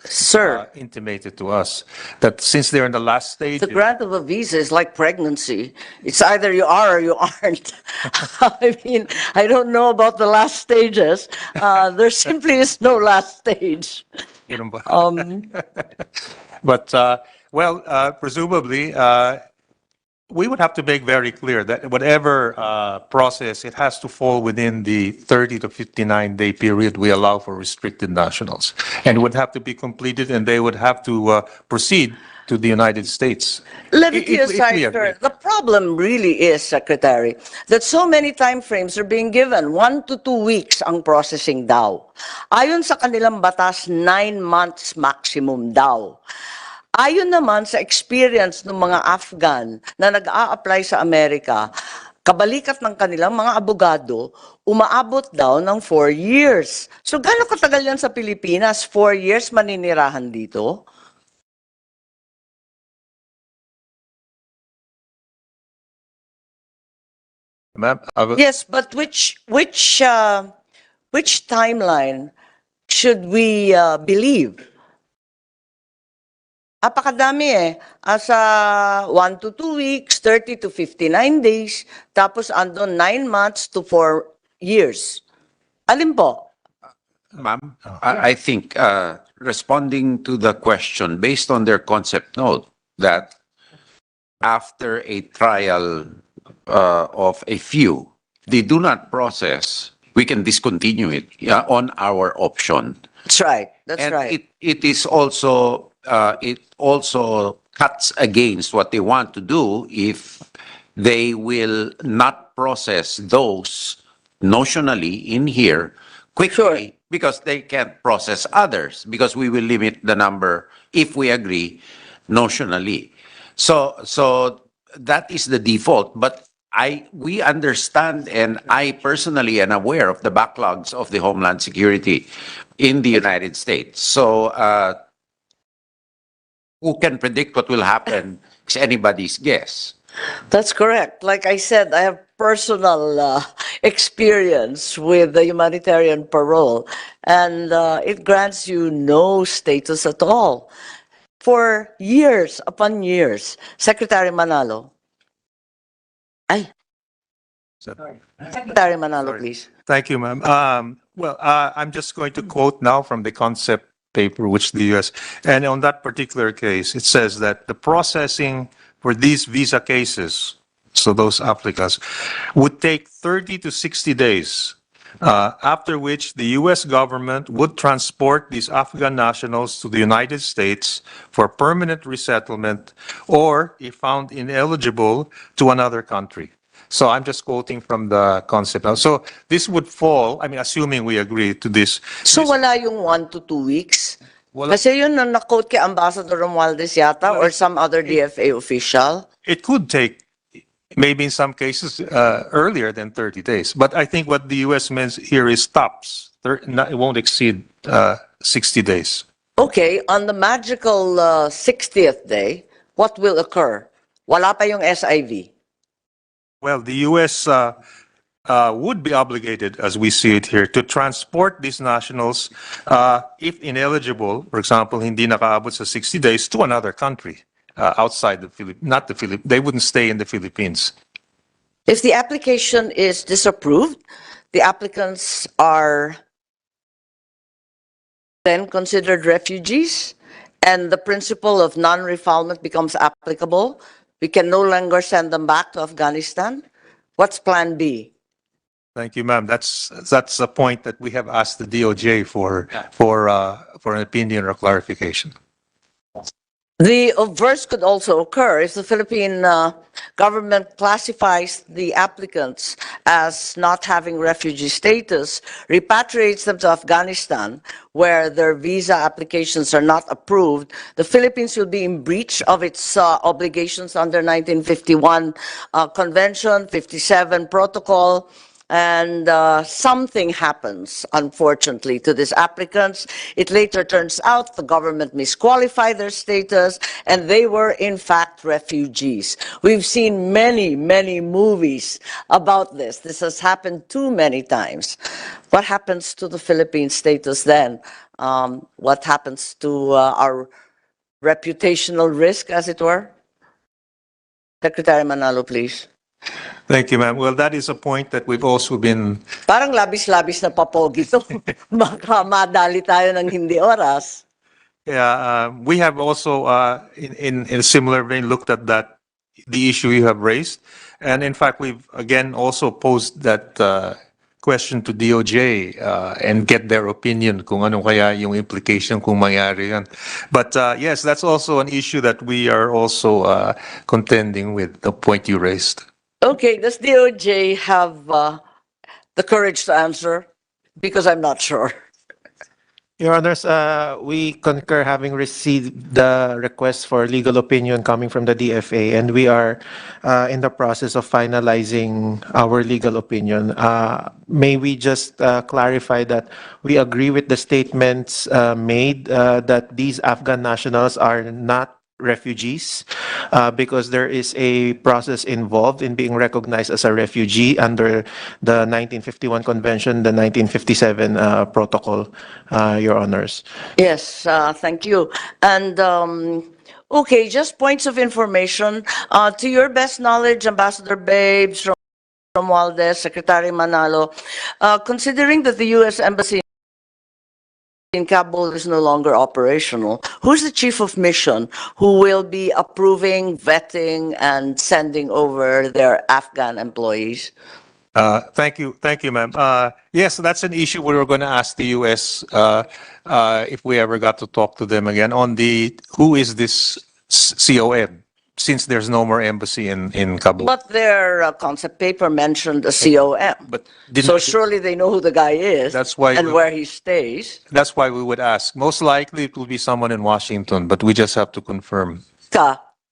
[SPEAKER 3] intimated to us, that since they're in the last stage.
[SPEAKER 1] The grant of a visa is like pregnancy. It's either you are or you aren't. I mean, I don't know about the last stages. There simply is no last stage.
[SPEAKER 3] But, presumably, we would have to make very clear that whatever process, it has to fall within the 30 to 59-day period we allow for restricted nationals. And would have to be completed, and they would have to proceed to the United States.
[SPEAKER 1] Levity
[SPEAKER 3] If we
[SPEAKER 1] aside,
[SPEAKER 3] agree.
[SPEAKER 1] sir, the problem really is, Secretary, that so many time frames are being given. 1 to 2 weeks ang processing daw. Ayon sa kanilang batas, 9 months maximum daw. Ayon naman sa experience ng mga Afghan na nag-a-apply sa Amerika, kabalikat ng kanilang mga abogado, umaabot daw ng 4 years. So gaano katagal yan sa Pilipinas? 4 years maninirahan dito?
[SPEAKER 3] Ma'am,
[SPEAKER 1] Yes, but which timeline should we believe? Apakadami eh. Asa 1 to 2 weeks, 30 to 59 days, tapos andon 9 months to 4 years. Alin po?
[SPEAKER 4] Ma'am, I think responding to the question based on their concept note that after a trial of a few, they do not process, we can discontinue it on our option.
[SPEAKER 1] That's right. That's
[SPEAKER 4] And
[SPEAKER 1] right.
[SPEAKER 4] it is also it also cuts against what they want to do if they will not process those notionally in here quickly because they can't process others because we will limit the number if we agree notionally. So that is the default, but we understand, and I personally am aware of the backlogs of the Homeland Security in the United States. So who can predict what will happen is anybody's guess.
[SPEAKER 1] That's correct. Like I said, I have personal experience with the humanitarian parole, and it grants you no status at all for years upon years. Secretary Manalo. Ay. Secretary Manalo, please.
[SPEAKER 3] Thank you, ma'am. I'm just going to quote now from the concept paper, which the U.S. and on that particular case, it says that the processing for these visa cases, so those applicants, would take 30 to 60 days, after which the U.S. government would transport these Afghan nationals to the United States for permanent resettlement or, if found ineligible, to another country. So I'm just quoting from the concept now. So this would fall, I mean, assuming we agree to this.
[SPEAKER 1] So wala yung 1 to 2 weeks? Kasi yun na na-quote kay Ambassador Romualdez yata or some other DFA official?
[SPEAKER 3] It could take, maybe in some cases, earlier than 30 days. But I think what the U.S. means here is stops. It won't exceed 60 days.
[SPEAKER 1] Okay, on the magical 60th day, what will occur? Wala pa yung SIV.
[SPEAKER 3] Well, the U.S. Would be obligated, as we see it here, to transport these nationals, if ineligible, for example, hindi nakaabot sa 60 days, to another country outside the Philippines, not the Philippines. They wouldn't stay in the Philippines.
[SPEAKER 1] If the application is disapproved, the applicants are then considered refugees, and the principle of non-refoulement becomes applicable. We can no longer send them back to Afghanistan. What's plan B?
[SPEAKER 3] Thank you, ma'am. That's a point that we have asked the DOJ for an opinion or clarification.
[SPEAKER 1] The obverse could also occur if the Philippine government classifies the applicants as not having refugee status, repatriates them to Afghanistan, where their visa applications are not approved. The Philippines will be in breach of its obligations under 1951 Convention, 57 Protocol, and something happens, unfortunately, to these applicants. It later turns out the government misqualified their status, and they were, in fact, refugees. We've seen many, many movies about this. This has happened too many times. What happens to the Philippine status then? What happens to our reputational risk, as it were? Secretary Manalo, please.
[SPEAKER 3] Thank you, ma'am. Well, that is a point that we've also been
[SPEAKER 1] Parang labis-labis na papogi to. Baka madali tayo ng hindi oras.
[SPEAKER 3] Yeah, we have also, in a similar vein, looked at the issue you have raised. And in fact, we've again also posed that question to DOJ and get their opinion kung ano kaya yung implication kung mangyari yan. But yes, that's also an issue that we are also contending with, the point you raised.
[SPEAKER 1] Okay, does DOJ have the courage to answer? Because I'm not sure.
[SPEAKER 5] Your Honors, we concur having received the request for legal opinion coming from the DFA, and we are in the process of finalizing our legal opinion. May we just clarify that we agree with the statements made that these Afghan nationals are not refugees because there is a process involved in being recognized as a refugee under the 1951 Convention, the 1957 Protocol, Your Honors.
[SPEAKER 1] Yes, thank you. And okay, just points of information. To your best knowledge, Ambassador Babes, from Waldes, Secretary Manalo, considering that the U.S. Embassy in Kabul is no longer operational, who's the chief of mission who will be approving, vetting, and sending over their Afghan employees?
[SPEAKER 3] Thank you, ma'am. Yes, that's an issue we were going to ask the U.S. If we ever got to talk to them again on who is this COM, since there's no more embassy in Kabul.
[SPEAKER 1] But their concept paper mentioned a COM.
[SPEAKER 3] But
[SPEAKER 1] So surely they know who the guy is
[SPEAKER 3] That's why
[SPEAKER 1] and
[SPEAKER 3] we-
[SPEAKER 1] where he stays.
[SPEAKER 3] That's why we would ask. Most likely it will be someone in Washington, but we just have to confirm.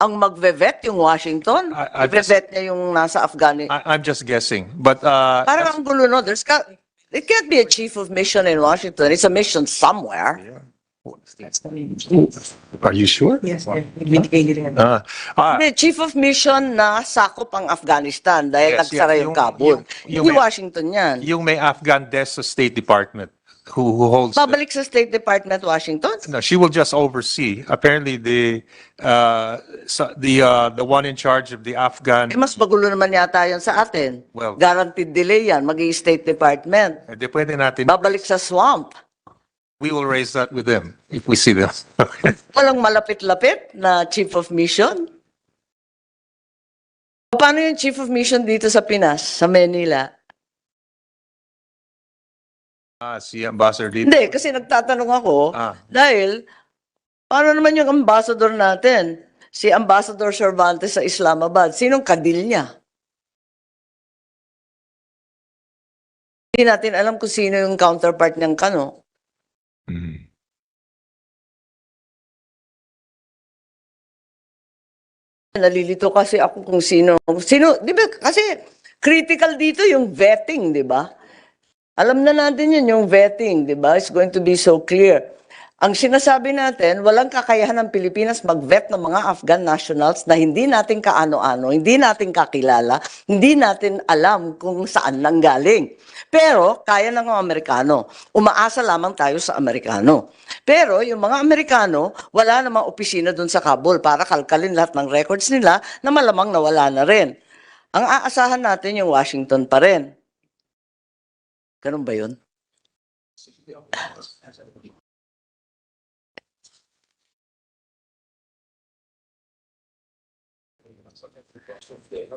[SPEAKER 1] Ang magve-vet yung Washington,
[SPEAKER 3] I just-
[SPEAKER 1] i-vet niya yung nasa Afghanistan.
[SPEAKER 3] I'm just guessing, but
[SPEAKER 1] Parang ang gulo, no? It can't be a chief of mission in Washington. It's a mission somewhere.
[SPEAKER 3] are you sure?
[SPEAKER 17] Yes,
[SPEAKER 1] Hindi, chief of mission na sakop ang Afghanistan dahil
[SPEAKER 3] Yes,
[SPEAKER 1] nagsara
[SPEAKER 3] yes,
[SPEAKER 1] yung Kabul.
[SPEAKER 3] yung
[SPEAKER 1] Hindi
[SPEAKER 3] may-
[SPEAKER 1] Washington yan.
[SPEAKER 3] Yung may Afghan desk sa State Department who holds.
[SPEAKER 1] Babalik sa State Department, Washington?
[SPEAKER 3] No, she will just oversee. Apparently, the one in charge of the Afghan.
[SPEAKER 1] Mas magulo naman yata yan sa atin.
[SPEAKER 3] Well-
[SPEAKER 1] Guaranteed delay yan, State Department.
[SPEAKER 3] Pwede natin.
[SPEAKER 1] Babalik sa swamp.
[SPEAKER 3] We will raise that with them if we see them.
[SPEAKER 1] Walang malapit-lapit na chief of mission. Paano yung chief of mission dito sa Pinas, sa Manila?
[SPEAKER 3] Si Ambassador dito.
[SPEAKER 1] Hindi, kasi nagtatanong ako,
[SPEAKER 3] Ah.
[SPEAKER 1] dahil, paano naman yung ambassador natin? Si Ambassador Cervantes sa Islamabad, sinong kadil niya? Hindi natin alam kung sino yung counterpart niyang kano. Nalilito kasi ako kung sino, di ba, kasi critical dito yung vetting, di ba? Alam na natin yun, yung vetting, di ba? It's going to be so clear. Ang sinasabi natin, walang kakayahan ng Pilipinas mag-vet ng mga Afghan nationals na hindi natin kaano-ano, hindi natin kakilala, hindi natin alam kung saan nanggaling. Pero, kaya ng mga Amerikano. Umaasa lamang tayo sa Amerikano. Pero, yung mga Amerikano, wala namang opisina dun sa Kabul para kalkalin lahat ng records nila na malamang nawala na rin. Ang aasahan natin yung Washington pa rin. Ganun ba yun?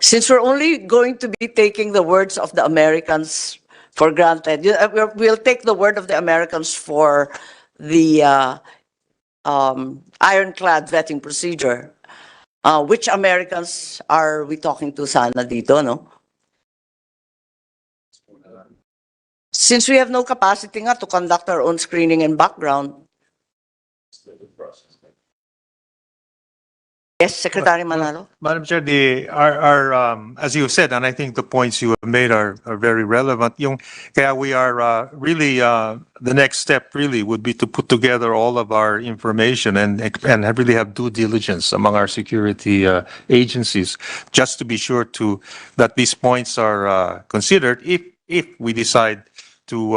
[SPEAKER 1] Since we're only going to be taking the words of the Americans for granted, we'll take the word of the Americans for the ironclad vetting procedure. Which Americans are we talking to sana dito, no? Since we have no capacity nga to conduct our own screening and background. Yes, Secretary Manalo.
[SPEAKER 3] Madam Chair, as you said, and I think the points you have made are very relevant. Kaya we are really, the next step really would be to put together all of our information and really have due diligence among our security agencies, just to be sure that these points are considered if we decide to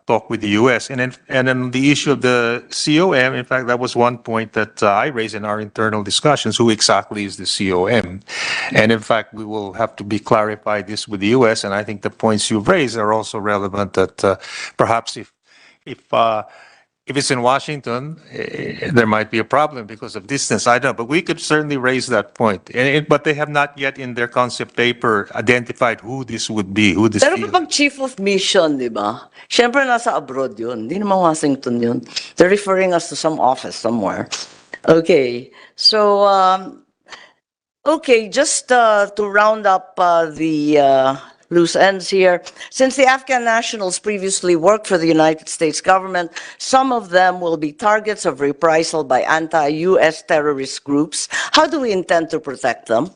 [SPEAKER 3] talk with the U.S. And then the issue of the COM, in fact, that was one point that I raised in our internal discussions, who exactly is the COM? And in fact, we will have to be clarified this with the U.S. And I think the points you've raised are also relevant, that perhaps if it's in Washington, there might be a problem because of distance. I don't know, but we could certainly raise that point. But they have not yet in their concept paper identified who this would be, who this
[SPEAKER 1] Pero
[SPEAKER 3] field.
[SPEAKER 1] kapag chief of mission, di ba? Siyempre nasa abroad yun. Hindi naman Washington yun. They're referring us to some office somewhere. Okay. So, just to round up the loose ends here. Since the Afghan nationals previously worked for the United States government, some of them will be targets of reprisal by anti-U.S. terrorist groups. How do we intend to protect them?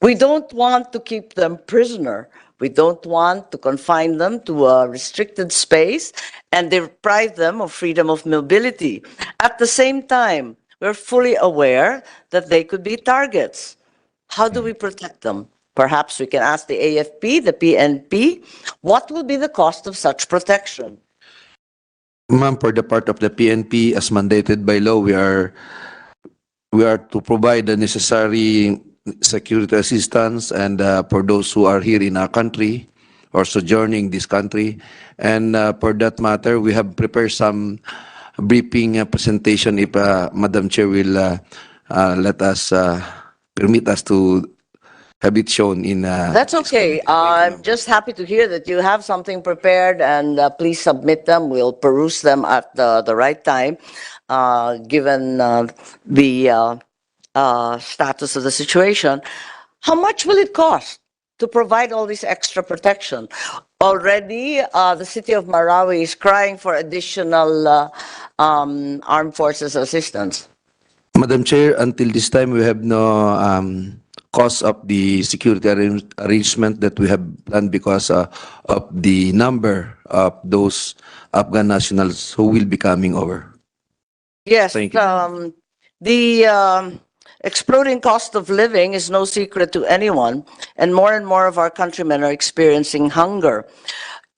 [SPEAKER 1] We don't want to keep them prisoner. We don't want to confine them to a restricted space and deprive them of freedom of mobility. At the same time, we're fully aware that they could be targets. How do we protect them? Perhaps we can ask the AFP, the PNP, what will be the cost of such protection?
[SPEAKER 11] Ma'am, for the part of the PNP, as mandated by law, we are to provide the necessary security assistance and for those who are here in our country or sojourning this country. And for that matter, we have prepared some briefing presentation if Madam Chair will permit us to have it shown in...
[SPEAKER 1] That's okay. I'm just happy to hear that you have something prepared, and please submit them. We'll peruse them at the right time, given the status of the situation. How much will it cost to provide all this extra protection? Already, the city of Marawi is crying for additional armed forces assistance.
[SPEAKER 11] Madam Chair, until this time, we have no cost of the security arrangement that we have planned because of the number of those Afghan nationals who will be coming over.
[SPEAKER 1] Yes,
[SPEAKER 11] Thank you.
[SPEAKER 1] The exploding cost of living is no secret to anyone, and more of our countrymen are experiencing hunger.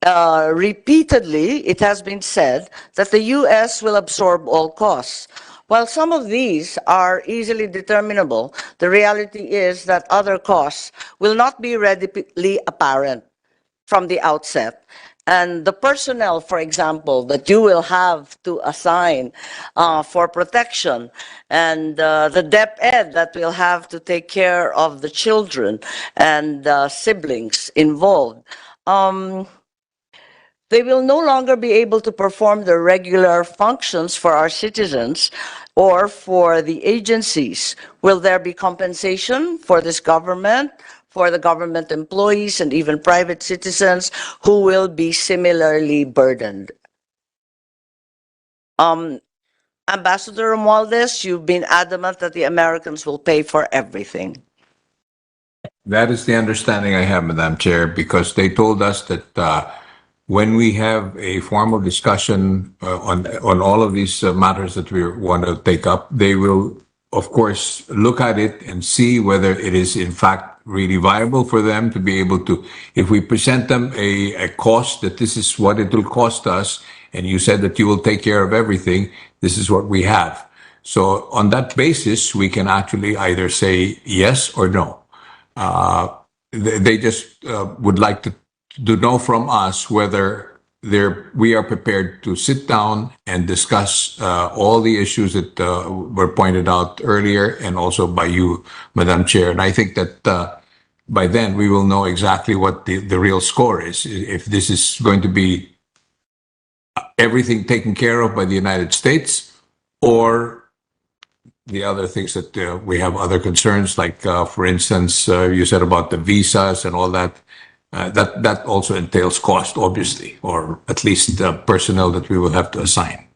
[SPEAKER 1] Repeatedly, it has been said that the U.S. will absorb all costs. While some of these are easily determinable, the reality is that other costs will not be readily apparent from the outset. And the personnel, for example, that you will have to assign for protection, and the DepEd that will have to take care of the children and siblings involved, they will no longer be able to perform their regular functions for our citizens or for the agencies. Will there be compensation for this government, for the government employees, and even private citizens who will be similarly burdened? Ambassador Romualdez, you've been adamant that the Americans will pay for everything.
[SPEAKER 2] That is the understanding I have, Madam Chair, because they told us that when we have a formal discussion on all of these matters that we want to take up, they will, of course, look at it and see whether it is in fact really viable for them to be able to, if we present them a cost that this is what it will cost us, and you said that you will take care of everything, this is what we have. So on that basis, we can actually either say yes or no. They just would like to know from us whether we are prepared to sit down and discuss all the issues that were pointed out earlier and also by you, Madam Chair. And I think that by then we will know exactly what the real score is. If this is going to be everything taken care of by the United States, or the other things that we have other concerns, like, for instance, you said about the visas and all that. That also entails cost, obviously, or at least personnel that we will have to assign.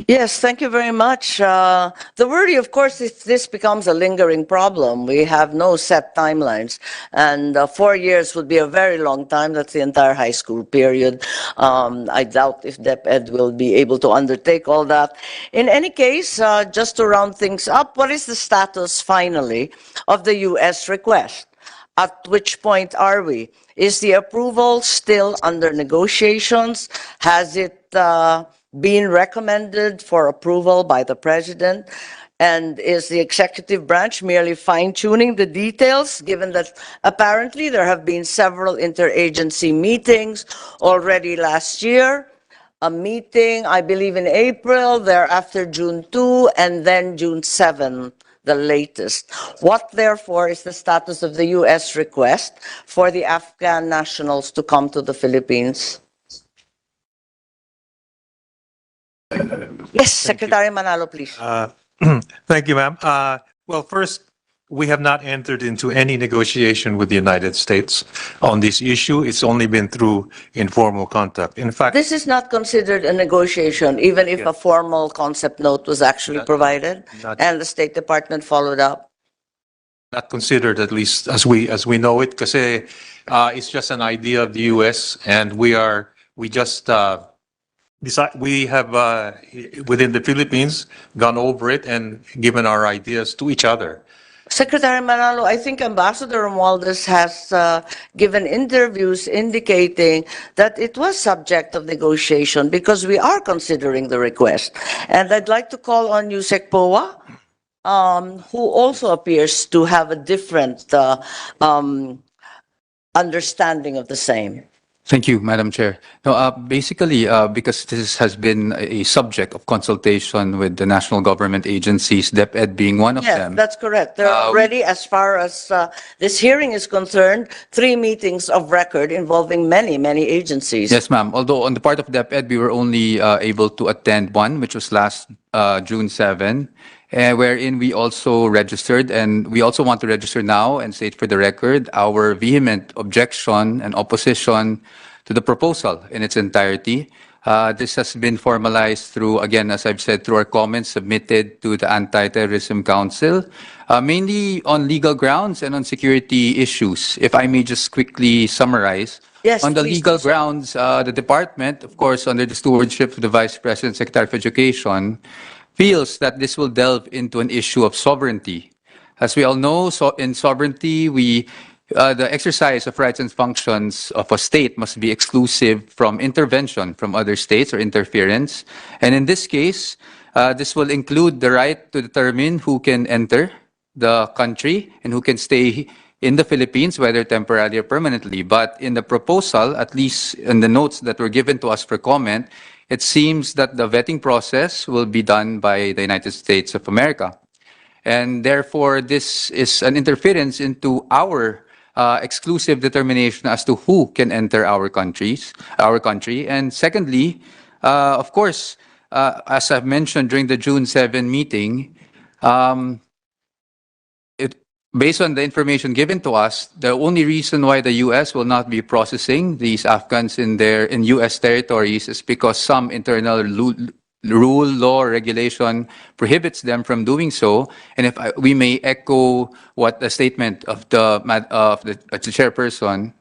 [SPEAKER 1] Yes, thank you very much. The worry, of course, if this becomes a lingering problem, we have no set timelines, and 4 years would be a very long time. That's the entire high school period. I doubt if DepEd will be able to undertake all that. In any case, just to round things up, what is the status finally of the U.S. request? At which point are we? Is the approval still under negotiations? Has it been recommended for approval by the President? And is the executive branch merely fine-tuning the details, given that apparently there have been several interagency meetings already last year? A meeting, I believe, in April, thereafter June 2, and then June 7, the latest. What, therefore, is the status of the U.S. request for the Afghan nationals to come to the Philippines? Yes, Secretary Manalo, please.
[SPEAKER 3] Thank you, ma'am. Well, first, we have not entered into any negotiation with the United States on this issue. It's only been through informal contact. In fact,
[SPEAKER 1] This is not considered a negotiation, even if a formal concept note was actually provided and the State Department followed up.
[SPEAKER 3] not considered, at least as we know it, because it's just an idea of the U.S. and we just we have within the Philippines gone over it and given our ideas to each other.
[SPEAKER 1] Secretary Manalo, I think Ambassador Romualdez has given interviews indicating that it was subject of negotiation because we are considering the request. And I'd like to call on Yusek Poa, who also appears to have a different understanding of the same.
[SPEAKER 9] Thank you, Madam Chair. No, basically, because this has been a subject of consultation with the national government agencies, DepEd being one of
[SPEAKER 1] Yes,
[SPEAKER 9] them.
[SPEAKER 1] that's correct. There are already, as far as this hearing is concerned, 3 meetings of record involving many, many agencies.
[SPEAKER 9] Yes, ma'am. Although on the part of DepEd, we were only able to attend one, which was last June 7, wherein we also registered, and we also want to register now and state for the record our vehement objection and opposition to the proposal in its entirety. This has been formalized through, again, as I've said, through our comments submitted to the Anti-Terrorism Council, mainly on legal grounds and on security issues. If I may just quickly summarize.
[SPEAKER 1] Yes,
[SPEAKER 9] on the
[SPEAKER 1] please
[SPEAKER 9] legal
[SPEAKER 1] do so.
[SPEAKER 9] grounds, the department, of course, under the stewardship of the Vice President, Secretary of Education, feels that this will delve into an issue of sovereignty. As we all know, in sovereignty, the exercise of rights and functions of a state must be exclusive from intervention from other states or interference. And in this case, this will include the right to determine who can enter the country and who can stay in the Philippines, whether temporarily or permanently. But in the proposal, at least in the notes that were given to us for comment, it seems that the vetting process will be done by the United States of America. And therefore, this is an interference into our exclusive determination as to who can enter our country. And secondly, of course, as I've mentioned during the June 7 meeting, based on the information given to us, the only reason why the U.S. will not be processing these Afghans in U.S. territories is because some internal rule, law, regulation prohibits them from doing so. And if we may echo what the statement of the chairperson,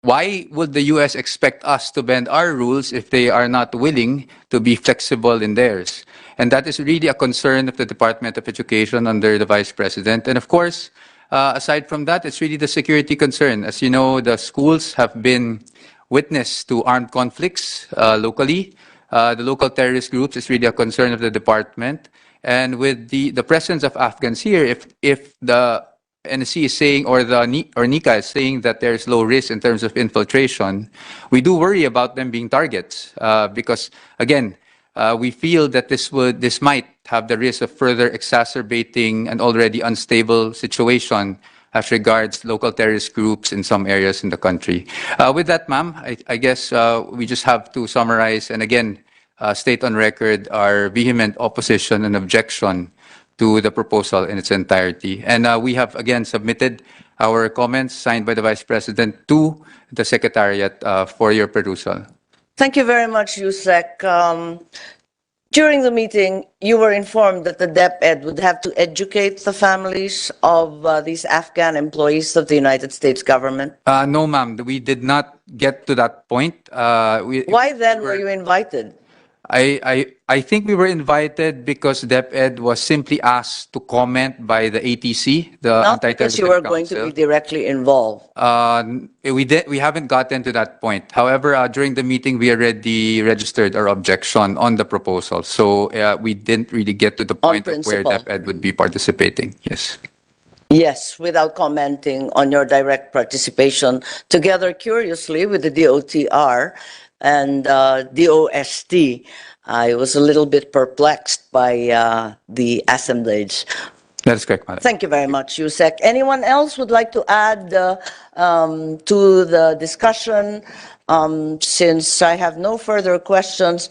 [SPEAKER 9] why would the U.S. expect us to bend our rules if they are not willing to be flexible in theirs? And that is really a concern of the Department of Education under the Vice President. And of course, aside from that, it's really the security concern. As you know, the schools have been witness to armed conflicts locally. The local terrorist groups is really a concern of the department. And with the presence of Afghans here, if the NSC is saying, or NICA is saying that there's low risk in terms of infiltration, we do worry about them being targets because, again, we feel that this might have the risk of further exacerbating an already unstable situation as regards local terrorist groups in some areas in the country. With that, ma'am, I guess we just have to summarize and again state on record our vehement opposition and objection to the proposal in its entirety. And we have again submitted our comments signed by the Vice President to the Secretariat for your perusal.
[SPEAKER 1] Thank you very much, Yusek. During the meeting, you were informed that the DepEd would have to educate the families of these Afghan employees of the United States government.
[SPEAKER 9] No, ma'am, we did not get to that point.
[SPEAKER 1] Why then were you invited?
[SPEAKER 9] I think we were invited because DepEd was simply asked to comment by the ATC, the
[SPEAKER 1] Not because you were going to be directly involved.
[SPEAKER 9] We haven't gotten to that point. However, during the meeting, we already registered our objection on the proposal. So we didn't really get to the point of where
[SPEAKER 1] principle.
[SPEAKER 9] DepEd would be participating. Yes.
[SPEAKER 1] Yes, without commenting on your direct participation, together curiously with the DOTR and DOST. I was a little bit perplexed by the assemblage.
[SPEAKER 9] That is correct, madam.
[SPEAKER 1] Thank you very much, Yusek. Anyone else would like to add to the discussion? Since I have no further questions,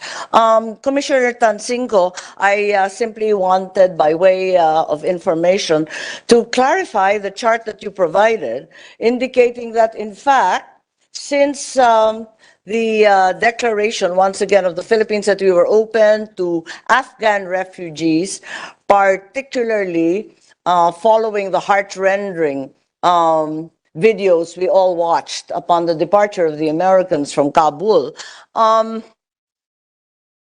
[SPEAKER 1] Commissioner Tansinko, I simply wanted, by way of information, to clarify the chart that you provided, indicating that, in fact, since the declaration, once again, of the Philippines that we were open to Afghan refugees, particularly following the heart-rending videos we all watched upon the departure of the Americans from Kabul,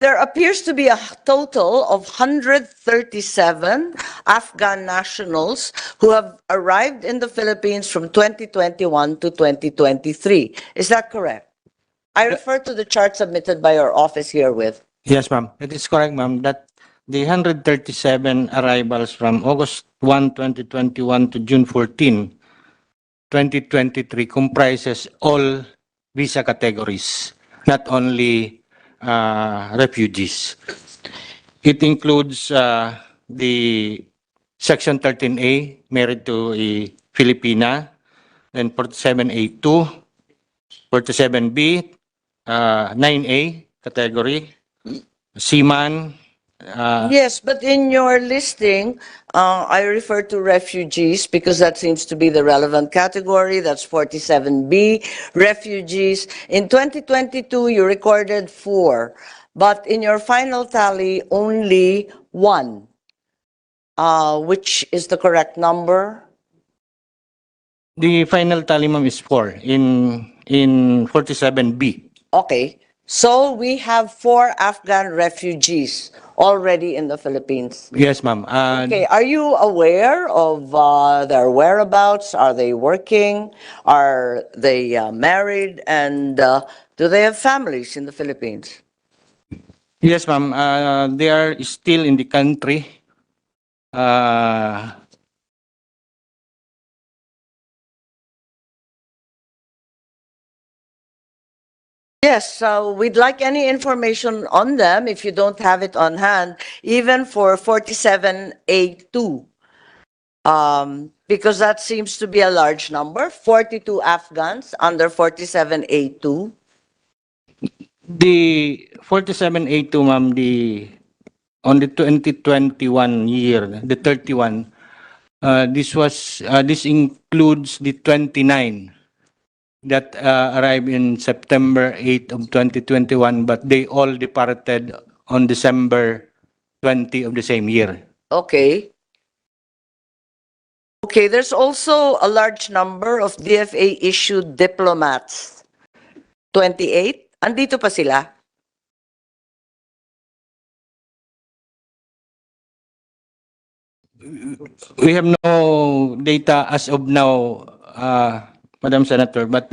[SPEAKER 1] there appears to be a total of 137 Afghan nationals who have arrived in the Philippines from 2021 to 2023. Is that correct? I refer to the chart submitted by your office herewith.
[SPEAKER 7] Yes, ma'am. It is correct, ma'am, that the 137 arrivals from August 1, 2021 to June 14, 2023 comprises all visa categories, not only refugees. It includes the Section 13A, married to a Filipina, then 47A2, 47B, 9A category, seaman.
[SPEAKER 1] Yes, but in your listing, I refer to refugees because that seems to be the relevant category. That's 47B, refugees. In 2022, you recorded 4, but in your final tally, only 1. Which is the correct number?
[SPEAKER 7] The final tally, ma'am, is 4 in 47B.
[SPEAKER 1] Okay, so we have 4 Afghan refugees already in the Philippines.
[SPEAKER 7] Yes, ma'am.
[SPEAKER 1] Okay, are you aware of their whereabouts? Are they working? Are they married? And do they have families in the Philippines?
[SPEAKER 7] Yes, ma'am. They are still in the country.
[SPEAKER 1] Yes, we'd like any information on them if you don't have it on hand, even for 47A2, because that seems to be a large number, 42 Afghans under 47A2.
[SPEAKER 7] The 47A2, ma'am, on the 2021 year, the 31, this includes the 29 that arrived in September 8 of 2021, but they all departed on December 20 of the same year.
[SPEAKER 1] Okay. Okay, there's also a large number of DFA-issued diplomats. 28? Andito pa sila?
[SPEAKER 7] We have no data as of now, Madam Senator, but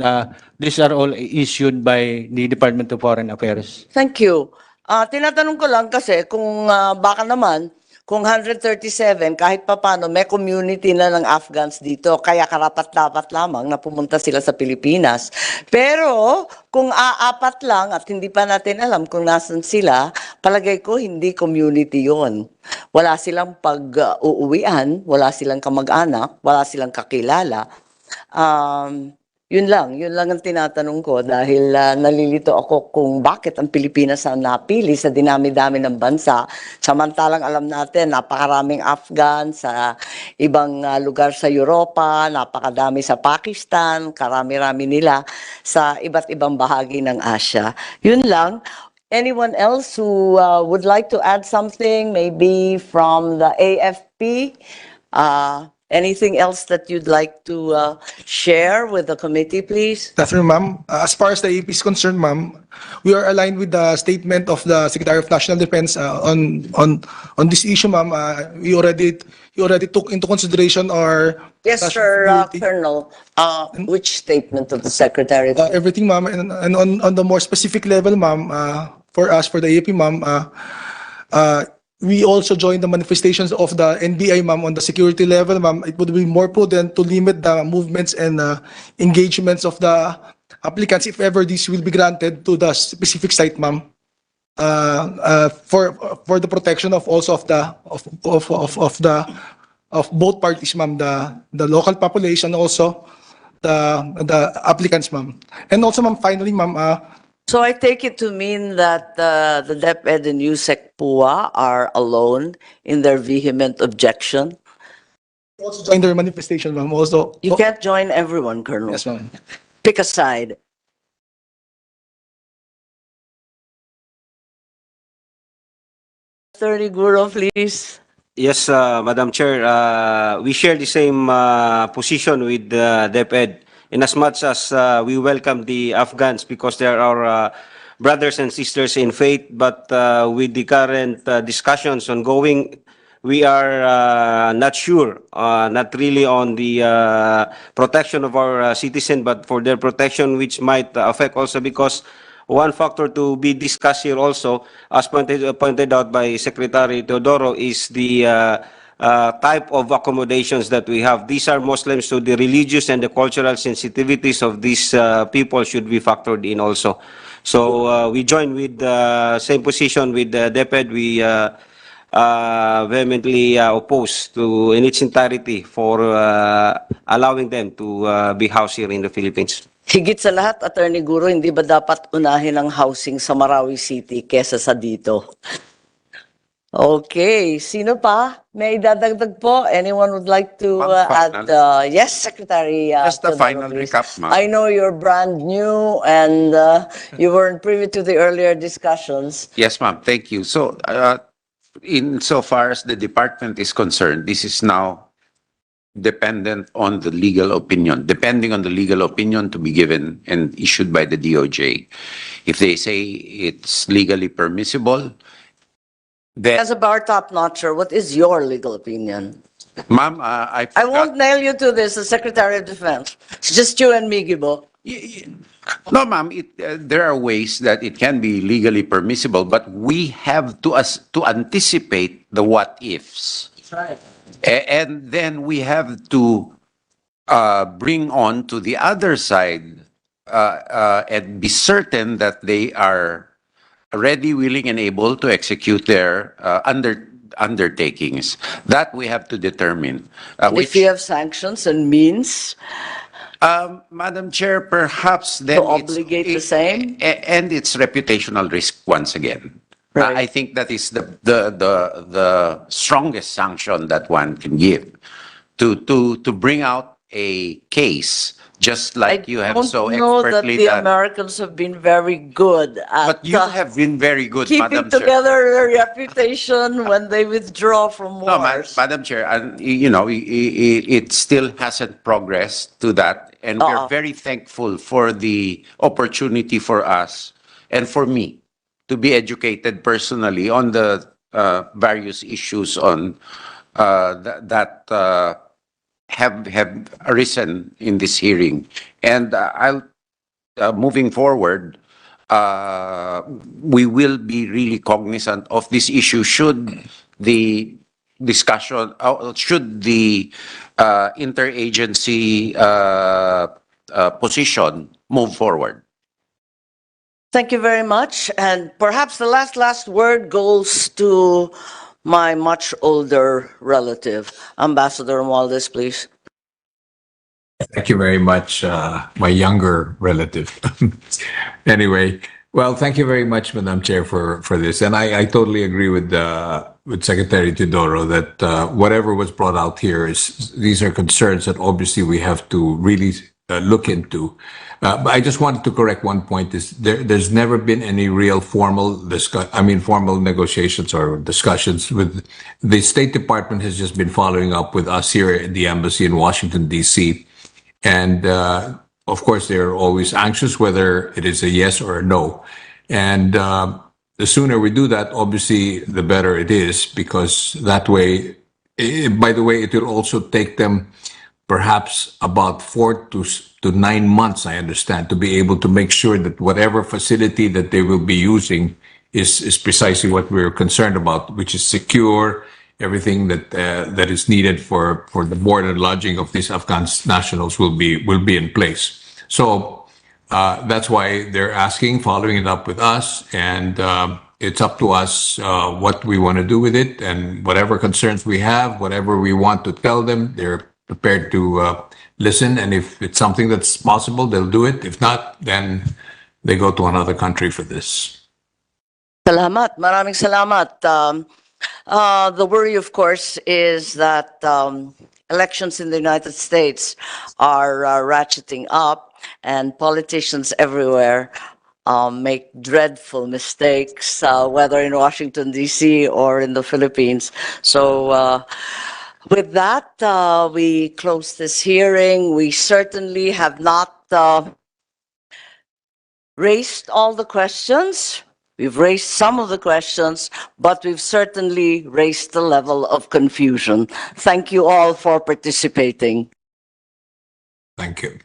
[SPEAKER 7] these are all issued by the Department of Foreign Affairs.
[SPEAKER 1] Thank you. Tinatanong ko lang kasi kung baka naman, kung 137, kahit papano, may community na ng Afghans dito, kaya karapat-dapat lamang na pumunta sila sa Pilipinas. Pero kung aapat lang at hindi pa natin alam kung nasan sila, palagay ko hindi community yon. wala silang pag-uuwian, wala silang kamag-anak, wala silang kakilala. Yun lang ang tinatanong ko dahil nalilito ako kung bakit ang Pilipinas ang napili sa dinami-dami ng bansa. Samantalang alam natin, napakaraming Afghan sa ibang lugar sa Europa, napakadami sa Pakistan, karami-rami nila sa iba't ibang bahagi ng Asia. Yun lang. Anyone else who would like to add something, maybe from the AFP? Anything else that you'd like to share with the committee, please?
[SPEAKER 18] Good afternoon, ma'am. As far as the AP is concerned, ma'am, we are aligned with the statement of the Secretary of National Defense on this issue, ma'am. He already took into consideration our
[SPEAKER 1] Yes, sir, Colonel. Which statement of the Secretary?
[SPEAKER 18] everything, ma'am, and on the more specific level, ma'am, for us, for the AP, ma'am, we also join the manifestations of the NBI, ma'am, on the security level, ma'am. It would be more prudent to limit the movements and engagements of the applicants if ever this will be granted to the specific site, ma'am. For the protection of also of the of both parties, ma'am, the local population, also the applicants, ma'am, and also, ma'am, finally, ma'am.
[SPEAKER 1] So I take it to mean that the DepEd and USEC PUA are alone in their vehement objection?
[SPEAKER 18] Also join their manifestation, ma'am. Also,
[SPEAKER 1] You can't join everyone, Colonel.
[SPEAKER 18] yes, ma'am.
[SPEAKER 1] Pick a side. Attorney Guro, please.
[SPEAKER 8] Yes, Madam Chair, we share the same position with DepEd in as much as we welcome the Afghans because they are our brothers and sisters in faith, but with the current discussions ongoing, we are not sure, not really on the protection of our citizen, but for their protection, which might affect also because one factor to be discussed here also, as pointed out by Secretary Teodoro, is the type of accommodations that we have. These are Muslims, so the religious and the cultural sensitivities of these people should be factored in also. So we join with the same position with DepEd. We vehemently oppose to in its entirety for allowing them to be housed here in the Philippines.
[SPEAKER 1] Higit sa lahat, Attorney Guro, hindi ba dapat unahin ang housing sa Marawi City kesa sa dito? Okay, sino pa? May dadagdag po? Anyone would like to add? Yes, Secretary.
[SPEAKER 4] Just a
[SPEAKER 1] Teodoro,
[SPEAKER 4] final
[SPEAKER 1] please.
[SPEAKER 4] recap, ma'am.
[SPEAKER 1] I know you're brand new and you weren't privy to the earlier discussions.
[SPEAKER 4] Yes, ma'am. Thank you. So, insofar as the department is concerned, this is now dependent on the legal opinion, depending on the legal opinion to be given and issued by the DOJ. If they say it's legally permissible, then,
[SPEAKER 1] As a bar top notcher, what is your legal opinion?
[SPEAKER 4] ma'am,
[SPEAKER 1] I won't nail you to this, the Secretary of Defense. It's just you and me, Gibo.
[SPEAKER 4] No, ma'am, there are ways that it can be legally permissible, but we have to anticipate the what ifs.
[SPEAKER 1] That's right.
[SPEAKER 4] And then we have to bring on to the other side and be certain that they are ready, willing, and able to execute their undertakings. That we have to determine.
[SPEAKER 1] If you have sanctions and means
[SPEAKER 4] Madam Chair, perhaps then
[SPEAKER 1] to obligate the same?
[SPEAKER 4] And it's reputational risk once again.
[SPEAKER 1] Right.
[SPEAKER 4] I think that is the strongest sanction that one can give to bring out a case, just like you have so
[SPEAKER 1] I don't know that
[SPEAKER 4] expertly
[SPEAKER 1] the
[SPEAKER 4] done.
[SPEAKER 1] Americans have been very good at
[SPEAKER 4] But you have been very good,
[SPEAKER 1] keeping
[SPEAKER 4] Madam Chair.
[SPEAKER 1] together their reputation when they withdraw from
[SPEAKER 4] No,
[SPEAKER 1] wars.
[SPEAKER 4] Madam Chair, and you know, it still hasn't progressed to that, and we're very thankful for the opportunity for us and for me to be educated personally on the various issues on that have arisen in this hearing, and I'll moving forward. We will be really cognizant of this issue should the discussion, should the interagency position move forward.
[SPEAKER 1] Thank you very much. And perhaps the last word goes to my much older relative. Ambassador Romualdez, please.
[SPEAKER 2] Thank you very much, my younger relative. Anyway, well, thank you very much, Madam Chair, for this. And I totally agree with Secretary Teodoro that whatever was brought out here these are concerns that obviously we have to really look into. But I just wanted to correct one point: there's never been any real formal negotiations or discussions with the State Department. Has just been following up with us here at the embassy in Washington D.C. And of course, they're always anxious whether it is a yes or a no. And the sooner we do that, obviously, the better it is, because that way, by the way, it will also take them perhaps about 4 to 9 months, I understand, to be able to make sure that whatever facility that they will be using is precisely what we're concerned about, which is secure, everything that is needed for the board and lodging of these Afghan nationals will be in place. So that's why they're asking, following it up with us, and it's up to us what we want to do with it, and whatever concerns we have, whatever we want to tell them, they're prepared to listen. And if it's something that's possible, they'll do it. If not, then they go to another country for this.
[SPEAKER 1] Salamat. Maraming salamat. The worry, of course, is that elections in the United States are ratcheting up, and politicians everywhere make dreadful mistakes, whether in Washington, D.C. or in the Philippines. So with that, we close this hearing. We certainly have not raised all the questions. We've raised some of the questions, but we've certainly raised the level of confusion. Thank you all for participating.
[SPEAKER 2] Thank you.